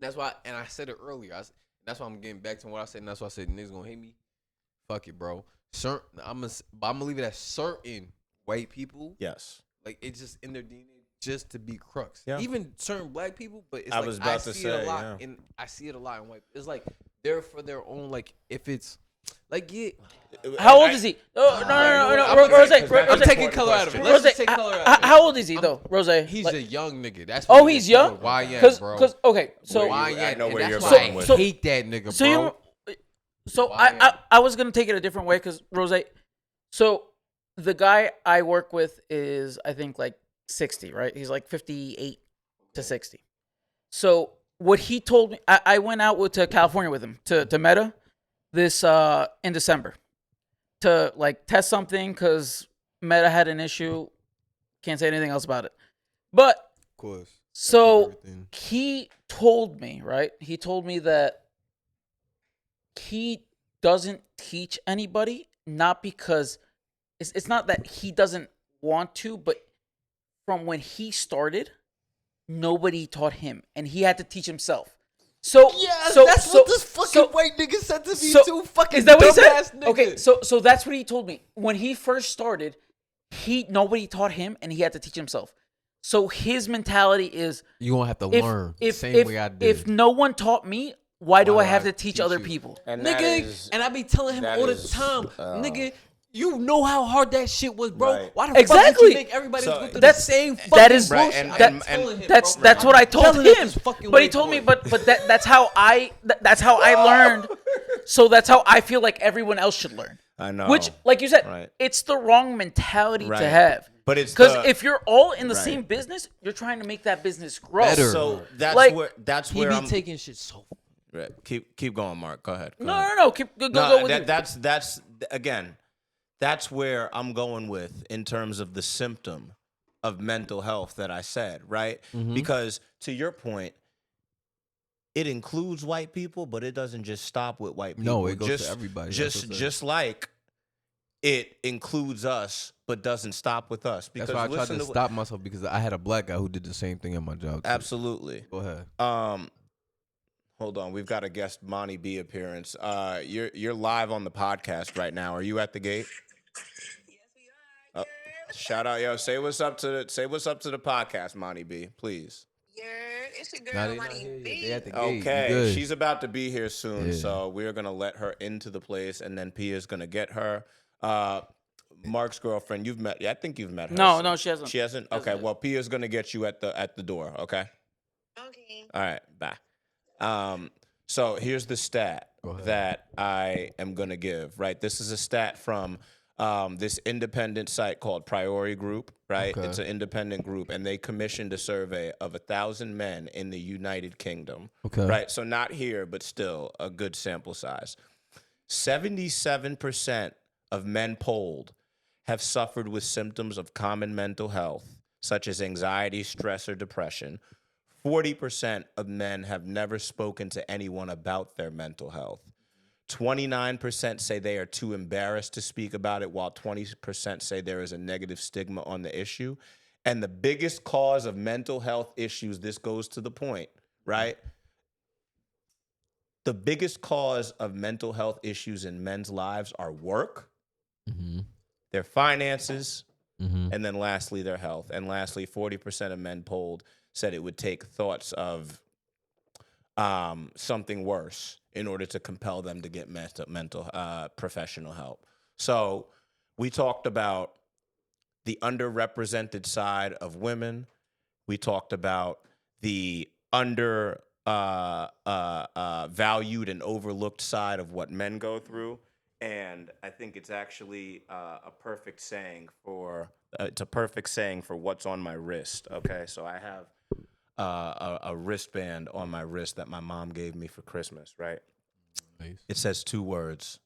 That's why, and I said it earlier. That's why I'm getting back to what I said. And that's why I said niggas gonna hate me. Fuck it, bro. I'm gonna leave it at certain white people. Yes. Like it's just in their DNA. Just to be crooks. Yeah. Even certain black people, but it's I see it a lot and I see it a lot in white. It's like they're for their own, like if it's like How old is he? No. Rose. I'm taking color out of it. Let's just take color out of it. How old is he though, Rose? He's a young nigga. That's what he's young. Why bro? Because okay, so I know where you're going with. I hate that nigga, bro. So I was gonna take it a different way because Rose. So the guy I work with is I think like 60, right? He's like 58 to 60. So what he told me, I went out to California with him to Meta this in December to like test something because Meta had an issue. Can't say anything else about it. But of course. So he told me, right? He told me that he doesn't teach anybody, not because it's not that he doesn't want to, but from when he started, nobody taught him, and he had to teach himself. So that's what this fucking white nigga said to me too. Fucking is that what he said? Nigga. Okay, so that's what he told me when he first started. Nobody taught him, and he had to teach himself. So his mentality is you gonna have to learn the same way I did. If no one taught me, why do I have to teach other people? And nigga, and I be telling him all the time, nigga. You know how hard that shit was, bro. Right. Why the fuck did you make everybody go through the same fucking bullshit? Right. That's what I told him. But he told me, but that's how I learned. So that's how I feel like everyone else should learn. I know. Which, like you said, it's the wrong mentality to have. But it's because if you're all in the same business, you're trying to make that business grow. Better. So that's where I'm taking shit so. Right. Keep going, Mark. Go ahead. No. Go with that's again. That's where I'm going with in terms of the symptom of mental health that I said, right? Mm-hmm. Because to your point, it includes white people, but it doesn't just stop with white people. No, it goes to everybody. Just like it includes us, but doesn't stop with us. Because that's why I tried to stop myself because I had a black guy who did the same thing at my job. Too. Absolutely. Go ahead. Hold on, we've got a guest Monty B appearance. You're live on the podcast right now. Are you at the gate? Shout out, yo! Say what's up to the podcast, Monty B, please. Yeah, it's your girl, Monty B. Okay, she's about to be here soon, so we're gonna let her into the place, and then Pia's gonna get her. Mark's girlfriend, you've met. Yeah, I think you've met her. No, she hasn't. She hasn't. Okay, well, Pia's gonna get you at the door. Okay. Okay. All right. Bye. So here's the stat. that I am going to give, right? This is a stat from this independent site called Priority Group, right? Okay. It's an independent group, and they commissioned a survey of 1,000 men in the United Kingdom, Okay. right? So not here, but still a good sample size. 77% of men polled have suffered with symptoms of common mental health, such as anxiety, stress, or depression. 40% of men have never spoken to anyone about their mental health. 29% say they are too embarrassed to speak about it, while 20% say there is a negative stigma on the issue. And the biggest cause of mental health issues, this goes to the point, right? The biggest cause of mental health issues in men's lives are work, their finances, and then lastly, their health. And lastly, 40% of men polled said it would take thoughts of something worse in order to compel them to get mental professional help. So we talked about the underrepresented side of women. We talked about the valued and overlooked side of what men go through. And I think it's actually a perfect saying for what's on my wrist. Okay, so I have a wristband on my wrist that my mom gave me for Christmas, right? Nice. It says 2 words.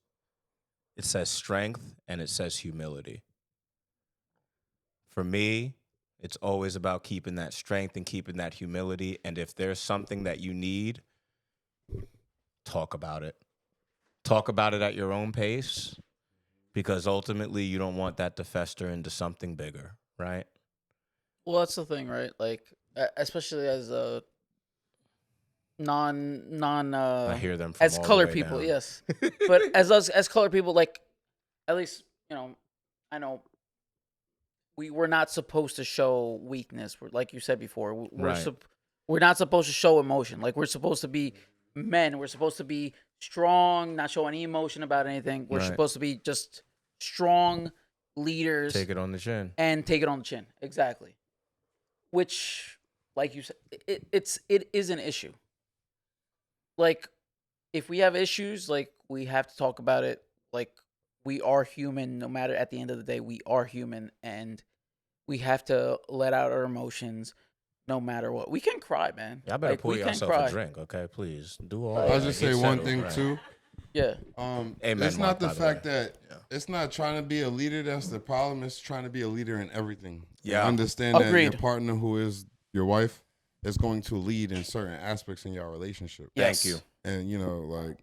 It says strength and it says humility. For me, it's always about keeping that strength and keeping that humility. And if there's something that you need, talk about it. Talk about it at your own pace, because ultimately you don't want that to fester into something bigger, right? Well, that's the thing, right? Like, especially as a I hear them from as all the colored way people, down. yes. But as us as colored people, like, at least I know we're not supposed to show weakness. Like you said before, Right. We're not supposed to show emotion. Like, we're supposed to be men. We're supposed to be strong, not show any emotion about anything. We're Right. supposed to be just strong leaders. Take it on the chin. And take it on the chin. Exactly. Which, like you said, it is an issue. Like, if we have issues, like, we have to talk about it. Like, we are human. No matter, at the end of the day, we are human, and we have to let out our emotions. No matter what, we can cry, man. Y'all better Like, pour we can yourself cry. a drink, okay? Please do all. I'll that. just Get say one settled, thing right. too. Yeah. Amen, It's Mark, not the by the fact way. that it's not trying to be a leader that's the problem. It's trying to be a leader in everything. Yeah. And understand that Agreed. your partner, who is your wife, is going to lead in certain aspects in your relationship. Yes. Thank you. And like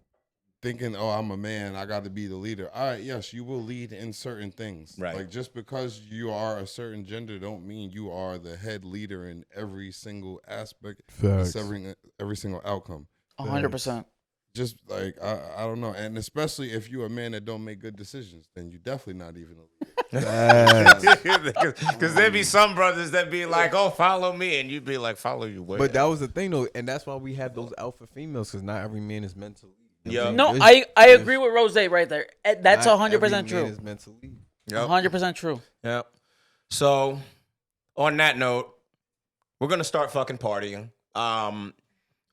thinking, oh, I'm a man, I got to be the leader. All right, yes, you will lead in certain things. Right. Like, just because you are a certain gender, don't mean you are the head leader in every single aspect, Facts. every single outcome. 100%. Just like I don't know, and especially if you're a man that don't make good decisions, then you're definitely not even a leader. Because there'd be some brothers that be like, oh, follow me. And you'd be like, follow you. Where? But that was the thing, though, and that's why we have those alpha females, because not every man is meant to lead. Yeah. No, I agree with Rose right there. That's 100% true. Is meant to lead. Yep. 100% true. Yep. So, on that note, we're going to start fucking partying.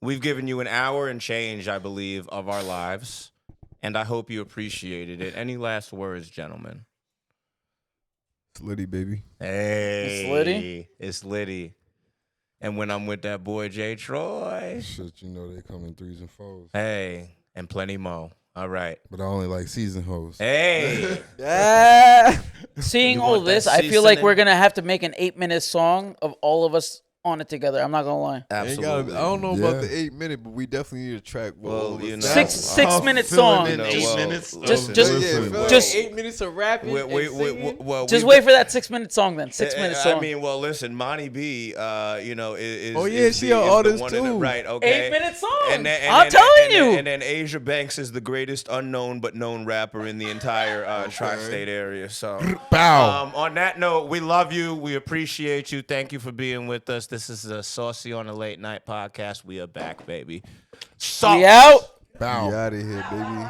We've given you an hour and change, I believe, of our lives, and I hope you appreciated it. Any last words, gentlemen? It's litty, baby. Hey. It's litty? It's litty. And when I'm with that boy, Jay Troy. Shit, they come in 3s and 4s. Hey. And plenty more. All right. But I only like season hoes. Hey. Seeing You all want this, that I feel like seasoning? we're going to have to make an 8-minute song of all of us on it together. I'm not going to lie. Absolutely. I don't know about Yeah. the 8-minute, but we definitely need a track. With Well, all of you us. know. 6-minute song. in 8 minutes. Just- Yeah, Listen, feel like just- 8 minutes of rapping. Just wait for that 6-minute song then. 6-minute song. I mean, well, listen, Monty B, is Oh, yeah, is she the, an is the artist one in the- too. right? Okay, 8-minute song. I'm telling you. And then Asia Banks is the greatest unknown but known rapper in the entire tri-state area. So, Bow. on that note, we love you. We appreciate you. Thank you for being with us. This is the Saucy on a Late Night podcast. We are back, baby. We out. Bow. We out of here, baby.